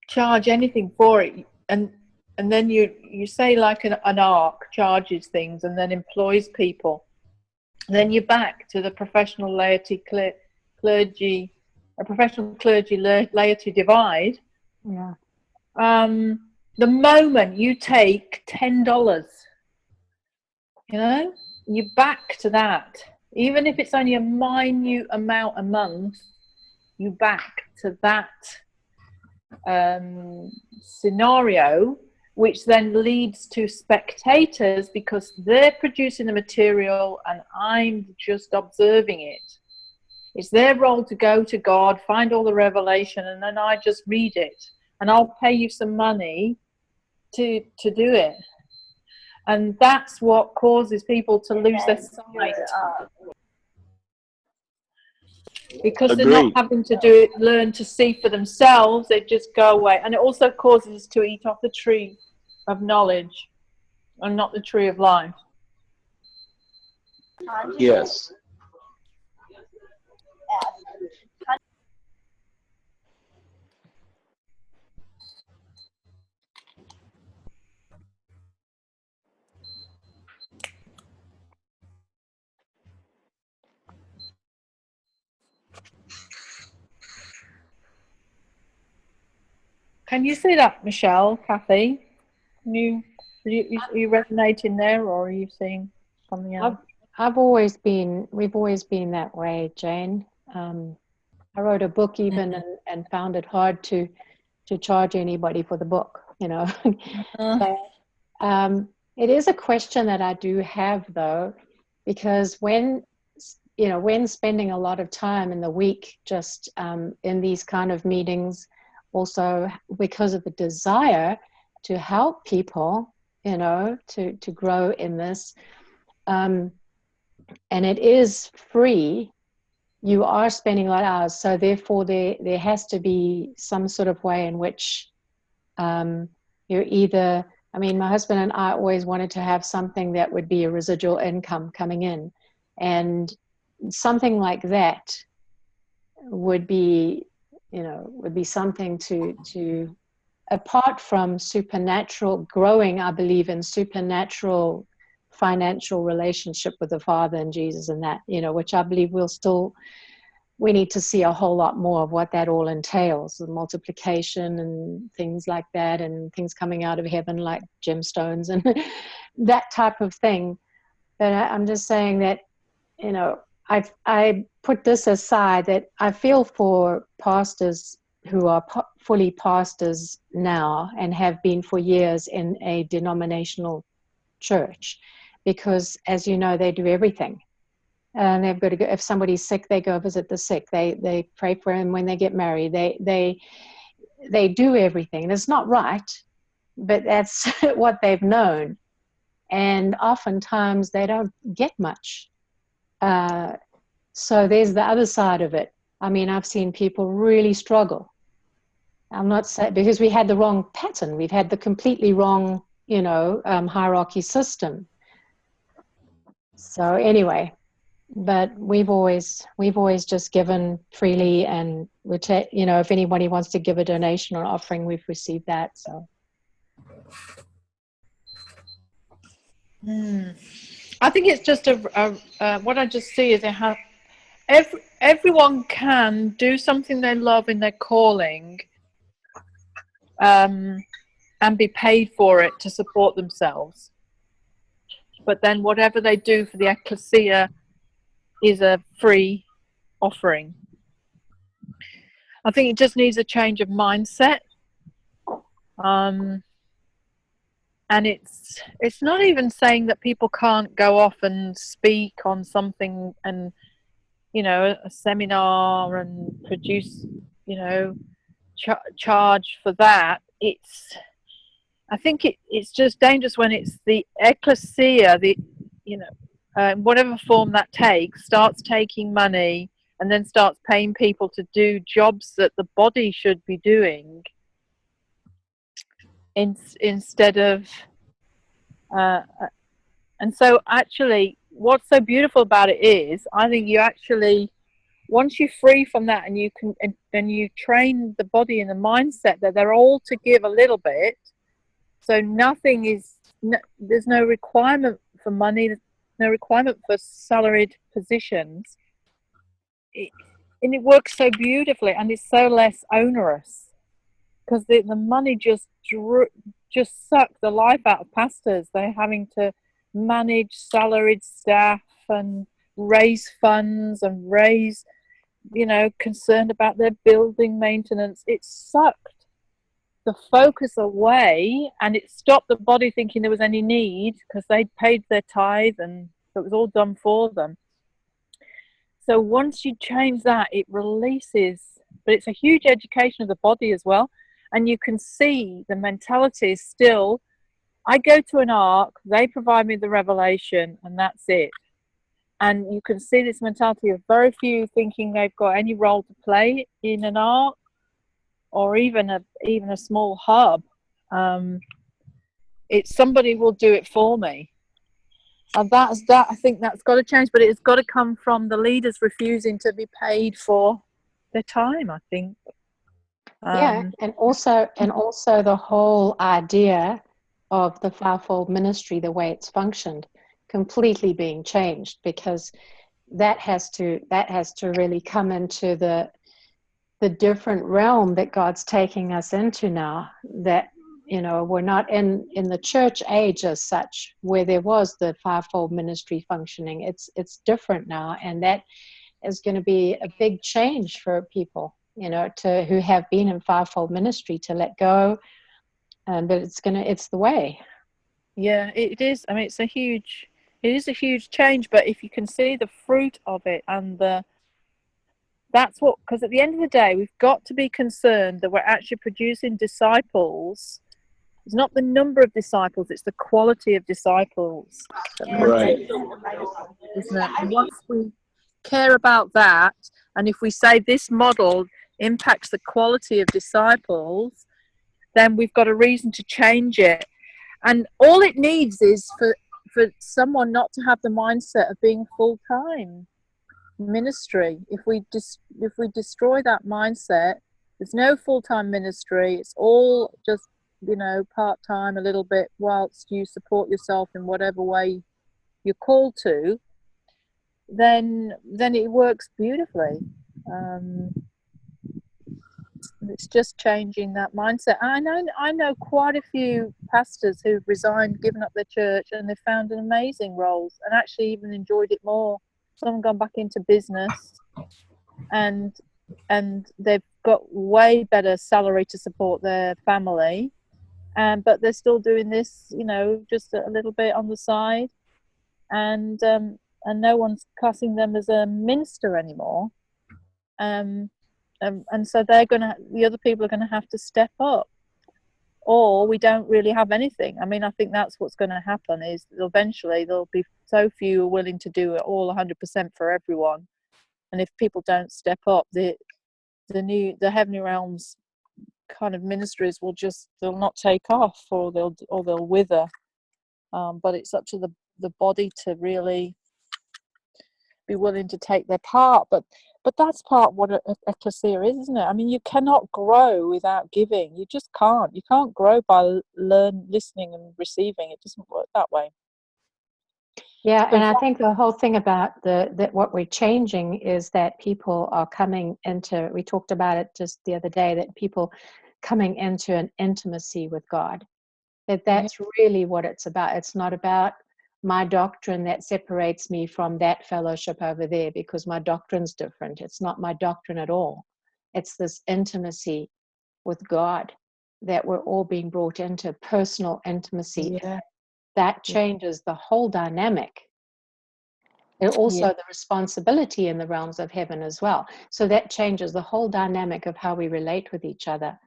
charge anything for it, and then you say like an ark charges things and then employs people, then you're back to the professional laity clergy, a professional clergy laity divide. Yeah. The moment you take $10, you know, you're back to that. Even if it's only a minute amount a month, you back to that scenario, which then leads to spectators because they're producing the material and I'm just observing it. It's their role to go to God, find all the revelation, and then I just read it. And I'll pay you some money to do it. And that's what causes people to lose their sight. Because they're not Agreed. having to do it, learn to see for themselves, they just go away. And it also causes us to eat off the tree of knowledge and not the tree of life. Yes. Can you see that, Michelle, Kathy? Are you resonating there, or are you seeing something else? We've always been that way, Jane. I wrote a book even and found it hard to charge anybody for the book, you know. So, it is a question that I do have though, because when spending a lot of time in the week just in these kind of meetings, also because of the desire to help people, to grow in this, and it is free. You are spending a lot of hours, so therefore there has to be some sort of way in which you're either, I mean, my husband and I always wanted to have something that would be a residual income coming in, and something like that would be something to apart from supernatural growing. I believe in supernatural financial relationship with the Father and Jesus, and that, which I believe we need to see a whole lot more of what that all entails, the multiplication and things like that, and things coming out of heaven like gemstones and that type of thing. But I'm just saying that, I put this aside, that I feel for pastors who are fully pastors now and have been for years in a denominational church, because as you know, they do everything. And they've got to go, if somebody's sick, they go visit the sick. They pray for them when they get married. They do everything. And it's not right, but that's what they've known. And oftentimes they don't get much. So there's the other side of it. I mean, I've seen people really struggle. I'm not saying, because we had the wrong pattern. We've had the completely wrong, hierarchy system. So anyway, but we've always just given freely, and we take, you know, if anybody wants to give a donation or offering, we've received that. So I think it's just what I just see is they have everyone can do something they love in their calling, and be paid for it to support themselves. But then whatever they do for the ecclesia is a free offering. I think it just needs a change of mindset. And it's not even saying that people can't go off and speak on something, and you know, a seminar, and produce, you know, charge for that. I think it's just dangerous when it's the ecclesia, you know, whatever form that takes, starts taking money and then starts paying people to do jobs that the body should be doing, instead of and so actually what's so beautiful about it is, I think you actually, once you're free from that, and you can, and you train the body and the mindset that they're all to give a little bit, so nothing is, there's no requirement for money, there's no requirement for salaried positions, and it works so beautifully, and it's so less onerous, because the money just suck the life out of pastors. They're having to manage salaried staff and raise funds and raise, you know, concerned about their building maintenance. It sucked the focus away, and it stopped the body thinking there was any need, because they'd paid their tithe and it was all done for them. So once you change that, it releases, but it's a huge education of the body as well. And you can see the mentality is still, I go to an ark, they provide me the revelation, and that's it. And you can see this mentality of very few thinking they've got any role to play in an ark, or even a small hub. It's somebody will do it for me. And that. I think that's got to change, but it's got to come from the leaders refusing to be paid for their time, I think. yeah, and also the whole idea of the fivefold ministry, the way it's functioned, completely being changed, because that has to really come into the different realm that God's taking us into now. That, you know, we're not in the church age as such, where there was the fivefold ministry functioning. It's different now, and that is going to be a big change for people, you know, who have been in fivefold ministry, to let go. But it's the way. Yeah, it is. I mean, it is a huge change, but if you can see the fruit of it, and that's what, because at the end of the day, we've got to be concerned that we're actually producing disciples. It's not the number of disciples, it's the quality of disciples. Right. Isn't it? And once we care about that, and if we say this model impacts the quality of disciples, then we've got a reason to change it. And all it needs is for someone not to have the mindset of being full-time ministry. If we destroy that mindset, there's no full-time ministry. It's all just, you know, part-time, a little bit, whilst you support yourself in whatever way you're called to. Then it works beautifully. It's just changing that mindset. I know quite a few pastors who've resigned, given up their church, and they've found an amazing roles, and actually even enjoyed it more. Some have gone back into business, and they've got way better salary to support their family, but they're still doing this, you know, just a little bit on the side, and no one's cussing them as a minister anymore. And so the other people are going to have to step up, or we don't really have anything. I mean, I think that's what's going to happen, is eventually there'll be so few willing to do it all 100% for everyone. And if people don't step up, the heavenly realms kind of ministries they'll not take off, or they'll wither. But it's up to the body to really be willing to take their part. But that's part of what a ecclesia is, isn't it? I mean, you cannot grow without giving. You just can't. You can't grow by listening and receiving. It doesn't work that way. Yeah, and I think the whole thing about that what we're changing is that people are coming into, we talked about it just the other day, that people coming into an intimacy with God. That's really what it's about. It's not about my doctrine that separates me from that fellowship over there because my doctrine's different. It's not my doctrine at all. It's this intimacy with God that we're all being brought into, personal intimacy. Yeah. That changes the whole dynamic. And also the responsibility in the realms of heaven as well. So that changes the whole dynamic of how we relate with each other.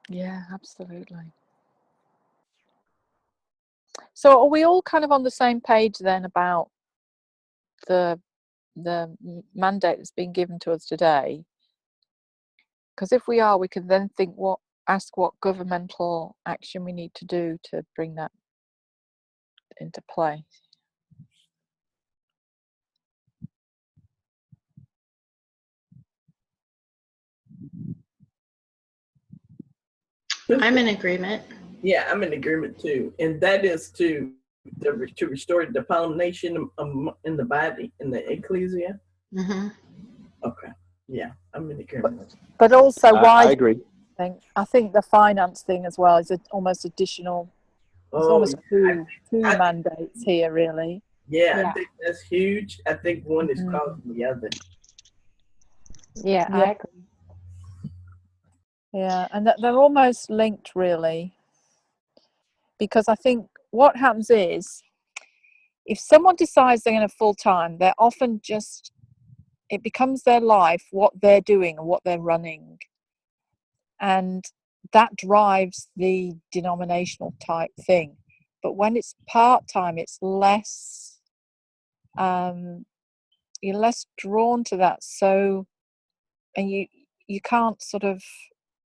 Yeah, absolutely. So are we all kind of on the same page then about the mandate that's been given to us today? Because if we are, we can then ask what governmental action we need to do to bring that into play. I'm in agreement. Yeah, I'm in agreement too, and that is to restore the pollination in the body, in the ecclesia. Mm-hmm. Okay, yeah, I'm in agreement. But also, I agree. I think the finance thing as well is almost additional. It's almost two mandates here, really. Yeah, Yeah. I think that's huge. I think one is causing the other. Yeah, I agree. Yeah, and they're almost linked, really. Because I think what happens is, if someone decides they're going to full-time, they're often it becomes their life, what they're doing and what they're running. And that drives the denominational type thing. But when it's part-time, it's less, you're less drawn to that. So, and you can't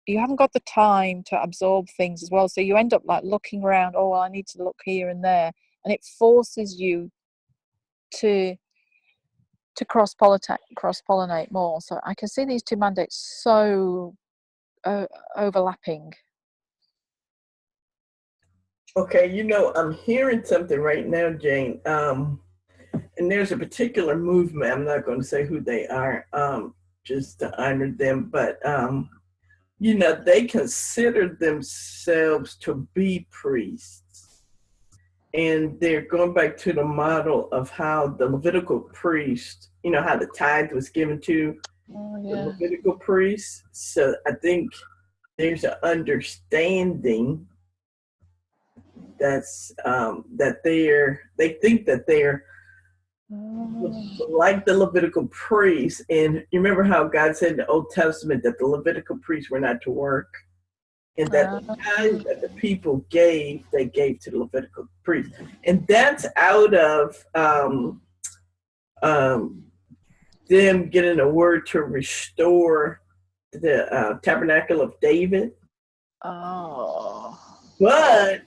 you haven't got the time to absorb things as well. So you end up like looking around, oh, well, I need to look here and there. And it forces you to cross-pollinate more. So I can see these two mandates so overlapping. Okay, I'm hearing something right now, Jane. And there's a particular movement. I'm not going to say who they are, just to honor them, but they consider themselves to be priests, and they're going back to the model of how the Levitical priest, how the tithe was given to the Levitical priests. So I think there's an understanding that's that they think that they're like the Levitical priests. And you remember how God said in the Old Testament that the Levitical priests were not to work, and that the tithe that the people gave, they gave to the Levitical priests. And that's out of them getting a word to restore the tabernacle of David. Oh. But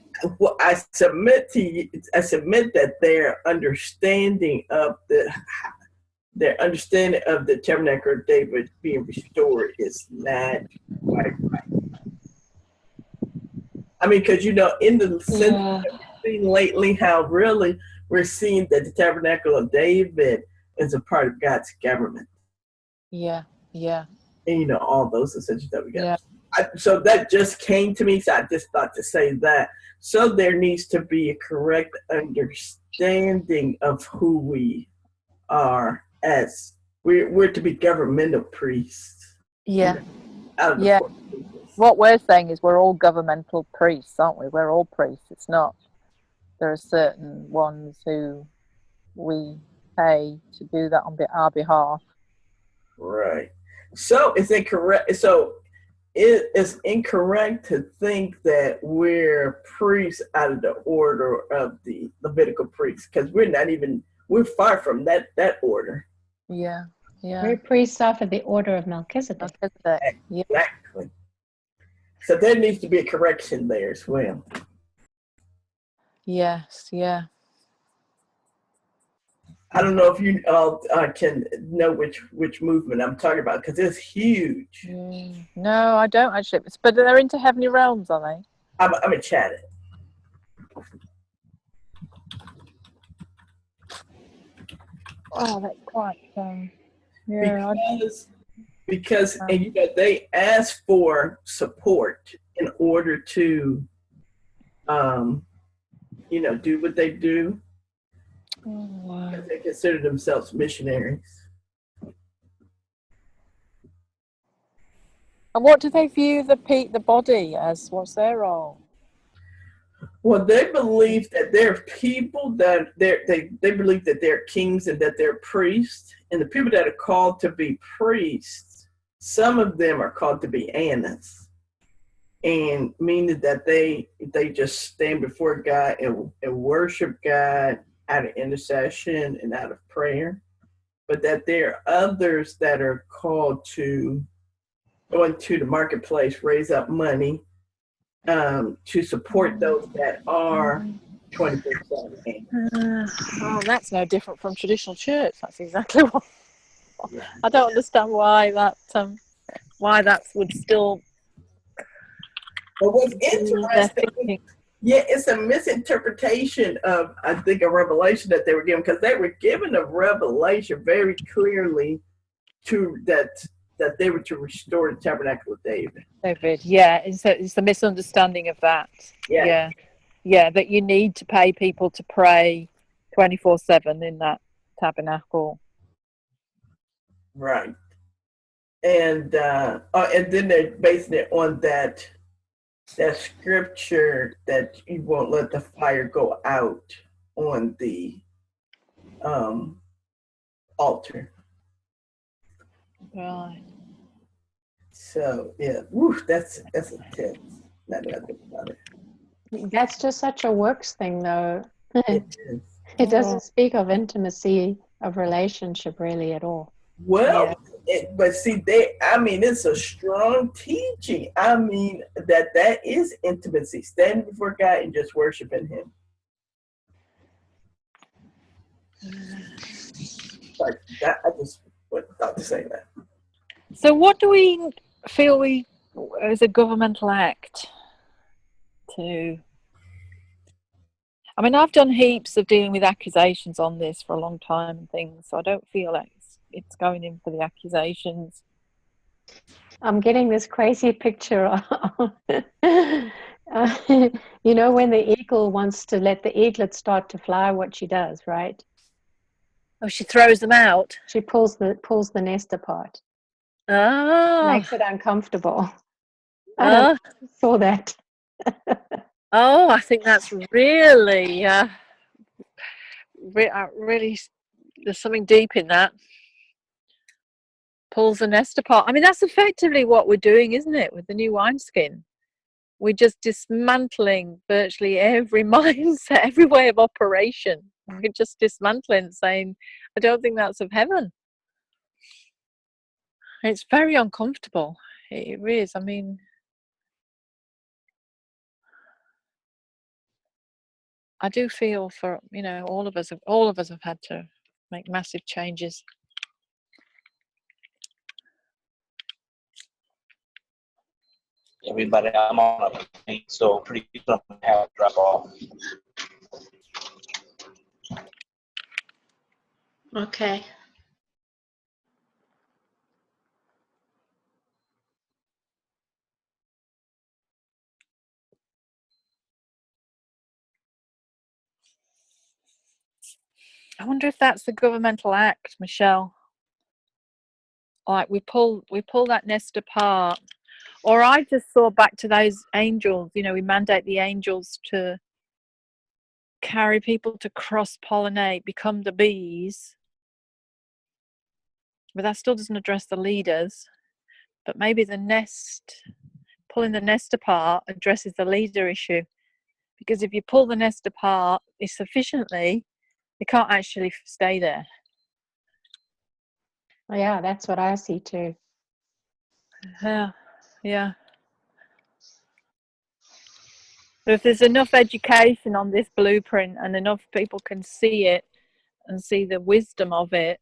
I submit that their understanding of the tabernacle of David being restored is not quite right. I mean, because in the sense that we've seen lately, how really we're seeing that the tabernacle of David is a part of God's government. Yeah. And all those essentials that we got. Yeah. So that just came to me, so I just thought to say that. So there needs to be a correct understanding of who we are, as we're to be governmental priests. Yeah. Out of the Yeah. four people. What we're saying is we're all governmental priests, aren't we? We're all priests. It's not, there are certain ones who we pay to do that on our behalf. Right. So it's incorrect. So it is incorrect to think that we're priests out of the order of the Levitical priests, because we're far from that order. Yeah. We're priests after the order of Melchizedek. Yeah. Exactly. So there needs to be a correction there as well. Yes. Yeah. I don't know if you all can know which movement I'm talking about because it's huge. No, I don't actually. But they're into heavenly realms, are they? I'm in chat it. Oh, that's quite. Yeah. Because and you know they ask for support in order to do what they do. Oh, wow. They consider themselves missionaries. And what do they view the body as? What's their role? Well, they believe that they're people that they believe that they're kings and that they're priests, and the people that are called to be priests, some of them are called to be Annas, and meaning that they just stand before God and worship God out of intercession and out of prayer, but that there are others that are called to go into the marketplace, raise up money to support those that are 24/7. Oh, that's no different from traditional church. That's exactly what. I don't understand why that would still. But what's interesting, yeah, it's a misinterpretation of, I think, a revelation that they were given, because they were given a revelation very clearly that they were to restore the tabernacle of David. David, yeah, it's the misunderstanding of that. Yeah. Yeah, that you need to pay people to pray 24/7 in that tabernacle. Right. And then they're basing it on that scripture that you won't let the fire go out on the altar. Right. So yeah, that's intense. Now that I think about it. That's just such a works thing, though. It is. It doesn't speak of intimacy of relationship really at all. Well, but see, it's a strong teaching. I mean, that is intimacy, standing before God and just worshiping Him. Like that, I just thought to say that. So, what do we feel as a governmental act to? I mean, I've done heaps of dealing with accusations on this for a long time and things, so I don't feel like it's going in for the accusations. I'm getting this crazy picture of, when the eagle wants to let the eaglet start to fly, what she does, right? Oh, she throws them out. She pulls the nest apart. Oh. Makes it uncomfortable. I saw that. Oh, I think that's really, really, there's something deep in that. Pulls the nest apart. I mean, that's effectively what we're doing, isn't it, with the new wineskin? We're just dismantling virtually every mindset, every way of operation. We're just dismantling, saying, I don't think that's of heaven. It's very uncomfortable. It is. I mean, I do feel for, all of us have had to make massive changes. Everybody, I'm on a plane, so pretty soon I'm gonna have to drop off. Okay. I wonder if that's the governmental act, Michelle. Like we pull that nest apart. Or I just saw back to those angels, we mandate the angels to carry people to cross-pollinate, become the bees. But that still doesn't address the leaders. But maybe pulling the nest apart addresses the leader issue. Because if you pull the nest apart sufficiently, they can't actually stay there. Yeah, that's what I see too. Yeah. But if there's enough education on this blueprint and enough people can see it and see the wisdom of it,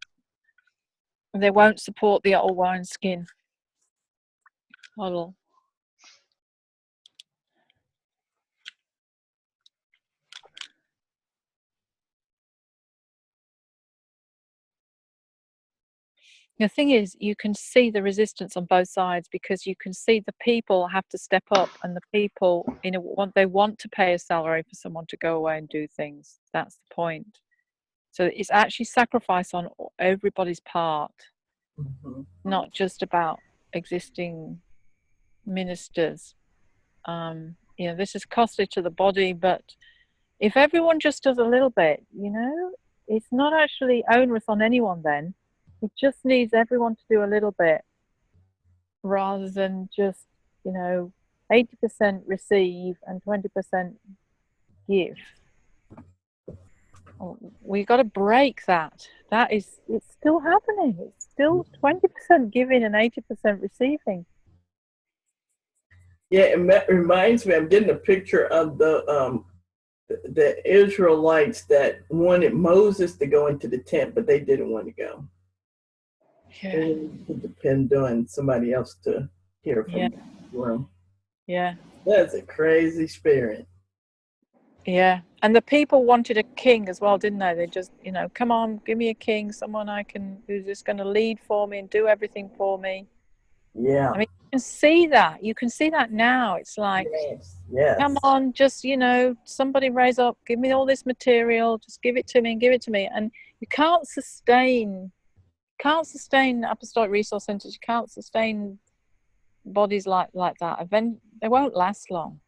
they won't support the old wineskin model. The thing is, you can see the resistance on both sides, because you can see the people have to step up, and the people, they want to pay a salary for someone to go away and do things. That's the point. So it's actually sacrifice on everybody's part, not just about existing ministers. This is costly to the body, but if everyone just does a little bit, it's not actually onerous on anyone then. It just needs everyone to do a little bit, rather than just, 80% receive and 20% give. We got to break that. It's still happening. It's still 20% giving and 80% receiving. Yeah, it reminds me. I'm getting a picture of the Israelites that wanted Moses to go into the tent, but they didn't want to go. Yeah. They wanted to depend on somebody else to hear from the room. Yeah. That's a crazy spirit. Yeah. And the people wanted a king as well, didn't they? They just, come on, give me a king, someone who's just going to lead for me and do everything for me. Yeah. I mean, you can see that. You can see that now. It's like, yes. Come on, just, somebody raise up, give me all this material, just give it to me and give it to me. And you can't sustain apostolic resource centers. You can't sustain bodies like that. They won't last long.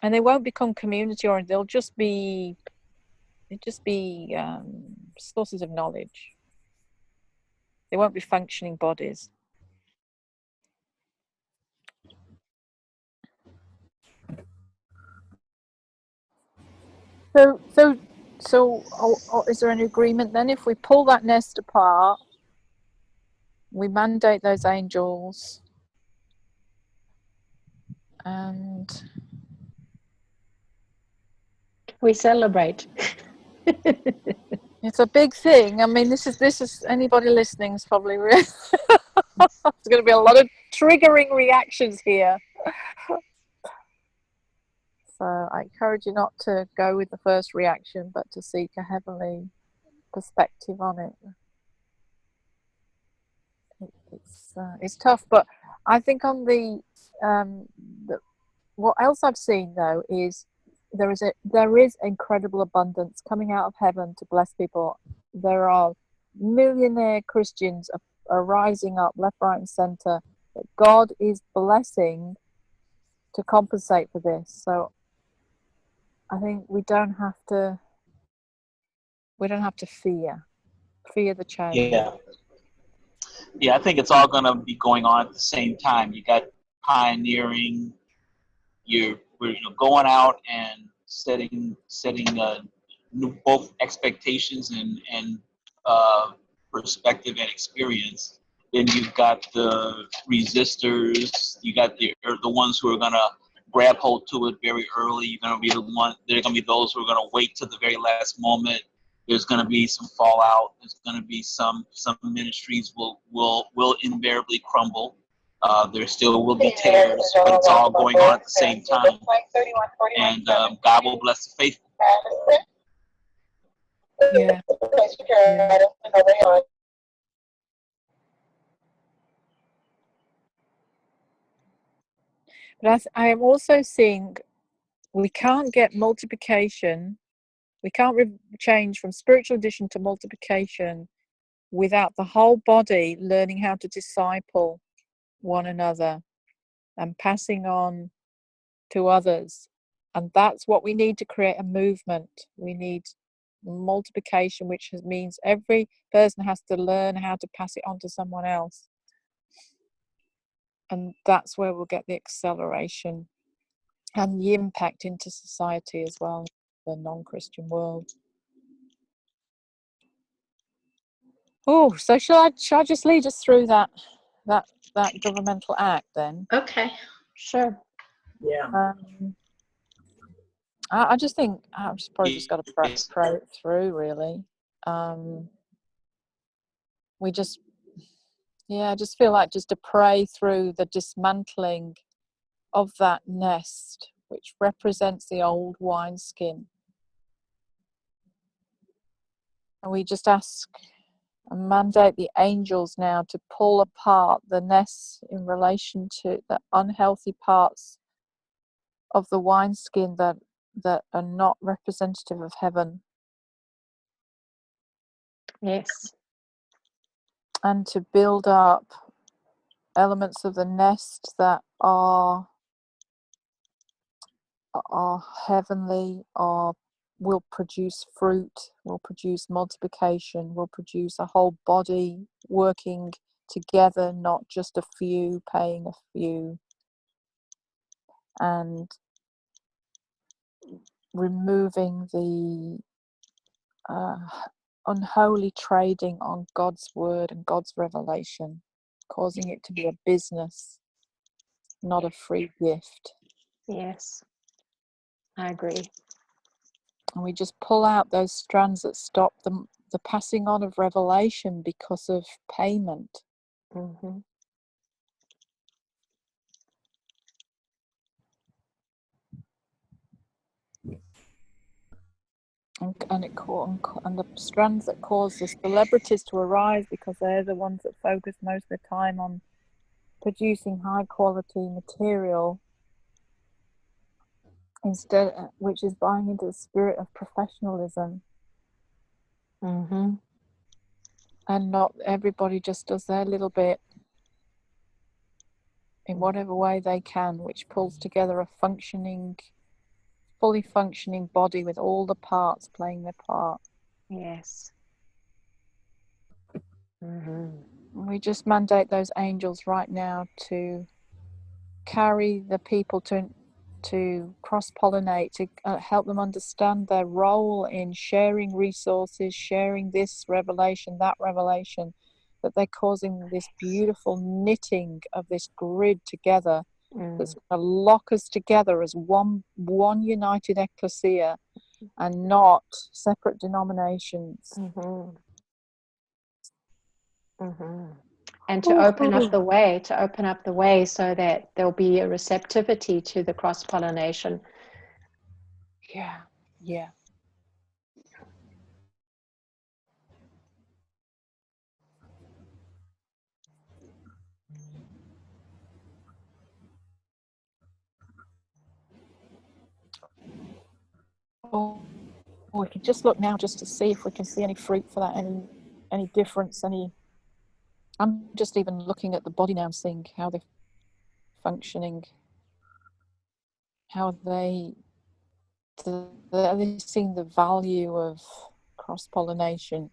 And they won't become community oriented. They'll just be sources of knowledge. They won't be functioning bodies. So is there any agreement then? If we pull that nest apart, we mandate those angels, and We celebrate. it's a big thing. I mean, this is anybody listening is probably there's going to be a lot of triggering reactions here. So I encourage you not to go with the first reaction, but to seek a heavenly perspective on it. It's tough, but I think on what else I've seen though is there is incredible abundance coming out of heaven to bless people. There are millionaire Christians are rising up left, right, and center that God is blessing to compensate for this. So I think we don't have to fear the change. Yeah, I think it's all going to be going on at the same time. You got pioneering, we're going out and setting new both expectations and perspective and experience. Then you've got the resistors. You got the ones who are going to grab hold to it very early. You're going to be they're going to be those who are going to wait to the very last moment. There's going to be some fallout. There's going to be some ministries will invariably crumble. There still will be tears, but it's all going on at the same time. And God will bless the faithful. Yeah. But I am also seeing we can't get multiplication. We can't change from spiritual addition to multiplication without the whole body learning how to disciple one another and passing on to others. And that's what we need to create a movement. We need multiplication, which means every person has to learn how to pass it on to someone else. And that's where we'll get the acceleration and the impact into society as well, the non-Christian world. Oh, so shall I just lead us through that governmental act then? Okay. Sure. Yeah. I just think I've just probably just got to pray it through, really. We just, yeah, I just feel like just to pray through the dismantling of that nest, which represents the old wineskin. And we just ask and mandate the angels now to pull apart the nest in relation to the unhealthy parts of the wineskin that are not representative of heaven. Yes. And to build up elements of the nest that are heavenly, will produce fruit, will produce multiplication, will produce a whole body working together, not just a few paying a few, and removing the unholy trading on God's word and God's revelation, causing it to be a business, not a free gift. Yes. I agree. And we just pull out those strands that stop the passing on of revelation because of payment. Mm-hmm. And the strands that cause the celebrities to arise because they're the ones that focus most of the time on producing high quality material, instead, which is buying into the spirit of professionalism. Mm-hmm. And not everybody just does their little bit in whatever way they can, which pulls together a fully functioning body with all the parts playing their part. Yes. Mm-hmm. And we just mandate those angels right now to carry the people to cross-pollinate, to help them understand their role in sharing resources, sharing this revelation, that revelation, that they're causing this beautiful knitting of this grid together that's going to lock us together as one united ecclesia and not separate denominations. Mm-hmm. Mm-hmm. And to open up the way so that there'll be a receptivity to the cross-pollination. Yeah. Oh, we can just look now just to see if we can see any fruit for that, any difference, I'm just even looking at the body now and seeing how they're functioning, how they're seeing the value of cross-pollination.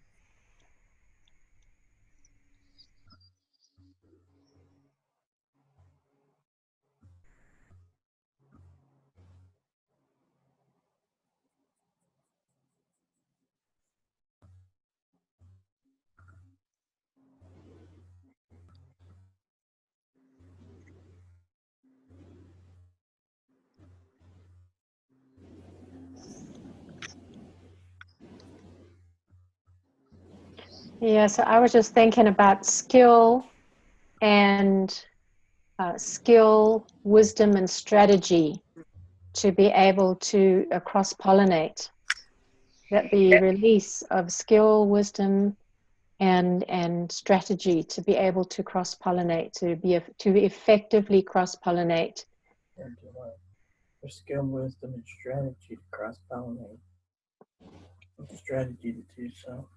Yeah, so I was just thinking about skill, wisdom, and strategy to be able to cross-pollinate. That the release of skill, wisdom, and strategy to be able to cross-pollinate, to effectively cross-pollinate. For skill, wisdom, and strategy to cross-pollinate. Strategy to do so.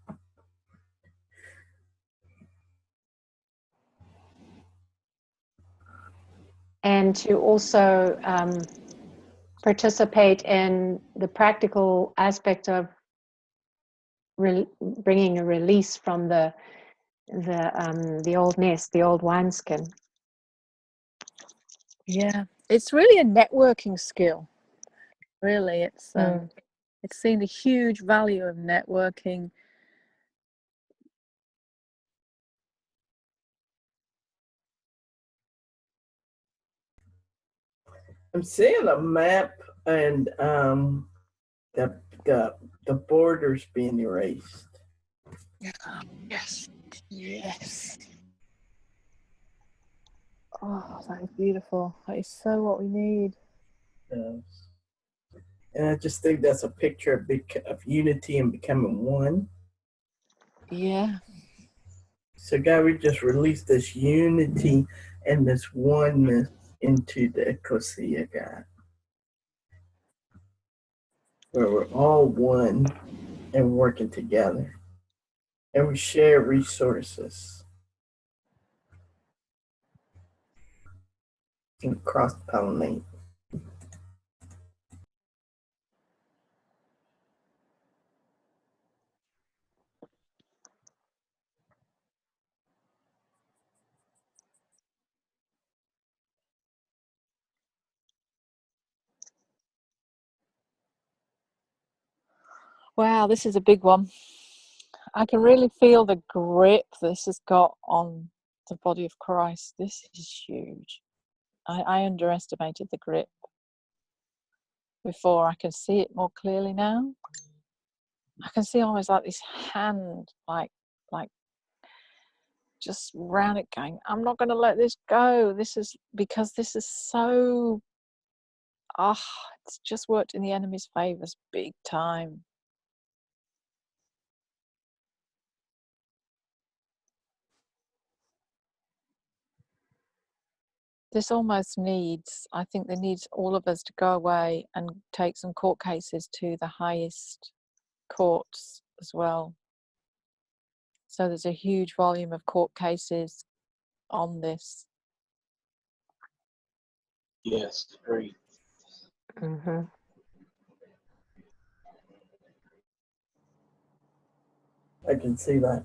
And to also participate in the practical aspect of bringing a release from the old nest, the old wineskin. Yeah, it's really a networking skill. Really, it's seen the huge value of networking. I'm seeing a map, and the borders being erased. Yes. Yes. Oh, that is beautiful. That is so what we need. Yes. And I just think that's a picture of unity and becoming one. Yeah. So God, we just release this unity and this oneness into the ecclesia, God, where we're all one and working together, and we share resources and cross-pollinate. Wow, this is a big one. I can really feel the grip this has got on the body of Christ. This is huge. I underestimated the grip before. I can see it more clearly now. I can see almost like this hand, like just round it going, I'm not going to let this go. This is because this is so, it's just worked in the enemy's favors big time. This almost needs, I think there needs all of us to go away and take some court cases to the highest courts as well. So there's a huge volume of court cases on this. Yes, great. Mm-hmm. I can see that.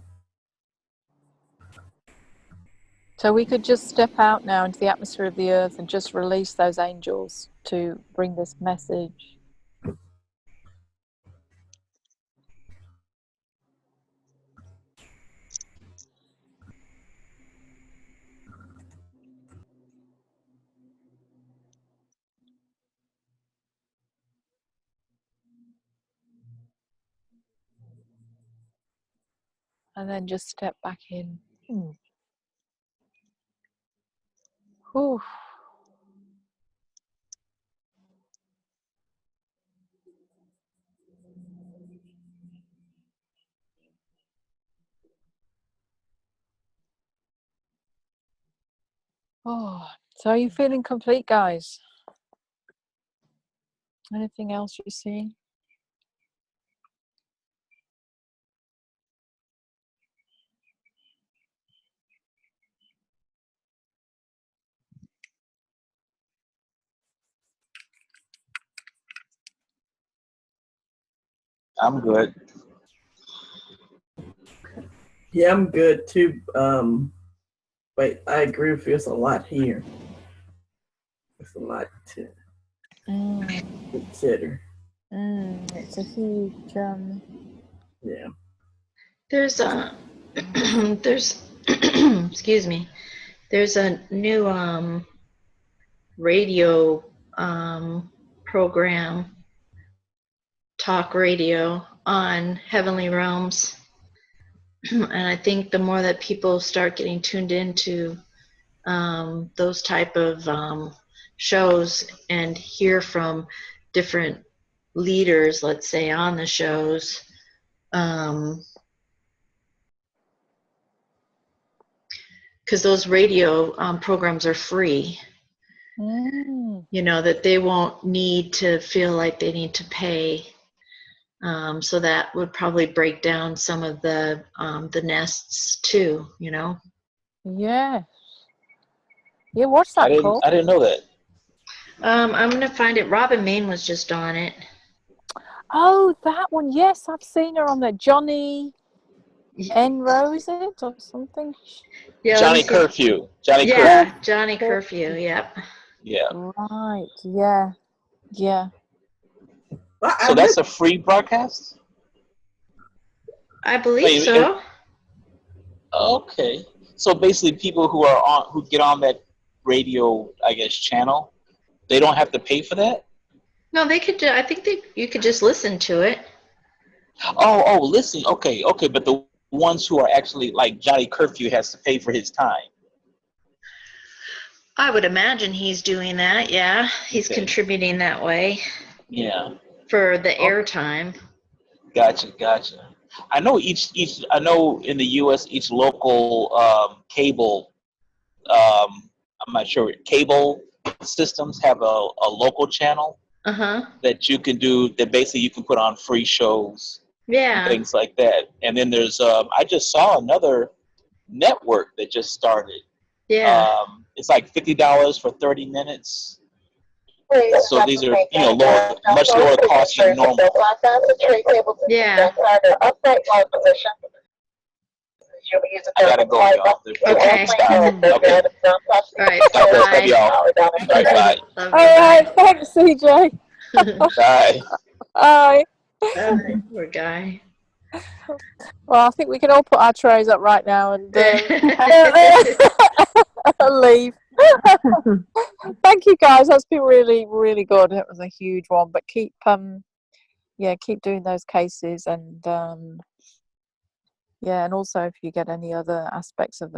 So we could just step out now into the atmosphere of the earth and just release those angels to bring this message. And then just step back in. Whew. Oh, so are you feeling complete, guys? Anything else you see? I'm good. Yeah, I'm good too. But I agree with you. It's a lot here. It's a lot to consider. It's a huge Yeah. There's a there's excuse me. There's a new radio program, talk radio on Heavenly Realms. And I think the more that people start getting tuned into those type of shows and hear from different leaders, let's say, on the shows, because those radio programs are free, you know, that they won't need to feel like they need to pay. So that would probably break down some of the nests too, you know. yeah. Yeah, what's that called? I didn't know that. I'm gonna find it. Robin Main was just on it. Oh, that one. Yes, I've seen her on there. Johnny Enro, is it? Or something? Yeah, Johnny Curfew. Johnny Yeah, Curfew. Johnny Curfew. Yep. Yeah. Right. Yeah. Yeah. Well, So that's a free broadcast? I believe Wait, so. okay. So basically people who get on that radio, I guess, channel, they don't have to pay for that? No, they could. I think you could just listen to it. Oh, listen. Okay, but the ones who are actually like Johnny Curfew has to pay for his time. I would imagine he's doing that. Yeah, he's contributing that way. Yeah. For the airtime. Gotcha. I know I know in the U.S. each local cable, I'm not sure, cable systems have a local channel that you can do, that basically you can put on free shows and things like that. And then there's, I just saw another network that just started. Yeah. It's like $50 for 30 minutes. So these are, much lower cost than normal. Yeah. I gotta go, y'all. Okay. Okay. All right. God bless. Love Bye. y'all. All right, bye. Love All you. right, thanks, CJ. Bye. Bye. Poor guy. Well, I think we can all put our trays up right now and leave. Thank you, guys. That's been really, really good. It was a huge one, but keep doing those cases, and and also if you get any other aspects of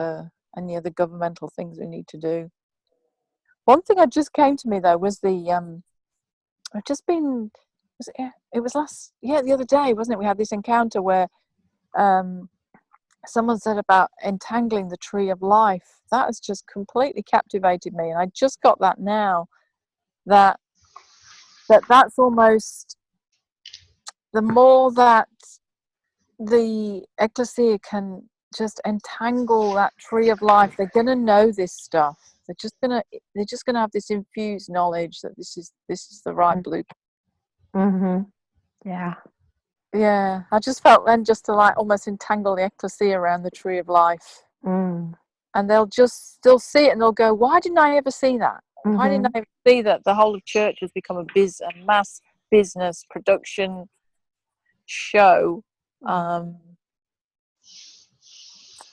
any other governmental things we need to do. One thing that just came to me though was I've just been. It was the other day, wasn't it? We had this encounter where someone said about entangling the tree of life. That has just completely captivated me, and I just got that now. That's almost, the more that the ecclesia can just entangle that tree of life, they're going to know this stuff. They're just going to have this infused knowledge that this is the right blueprint. Yeah, I just felt then just to like almost entangle the ecclesia around the tree of life. And they'll see it and they'll go, why didn't I ever see that? Why didn't I ever see that the whole of church has become a mass business production show?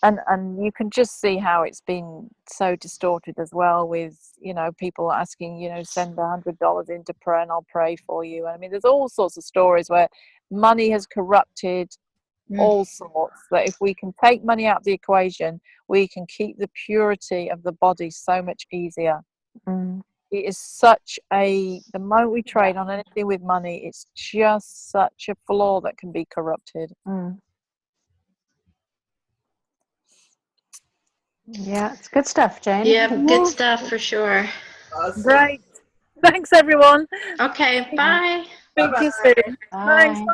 And you can just see how it's been so distorted as well, with people asking, send $100 into prayer and I'll pray for you. I mean, there's all sorts of stories where money has corrupted all sorts, that if we can take money out of the equation, we can keep the purity of the body so much easier. It is the moment we trade on anything with money, it's just such a flaw that can be corrupted. Yeah, it's good stuff, Jane. Yeah, good stuff for sure. Awesome. Great. Thanks, everyone. Okay, bye. Thank you soon. Bye.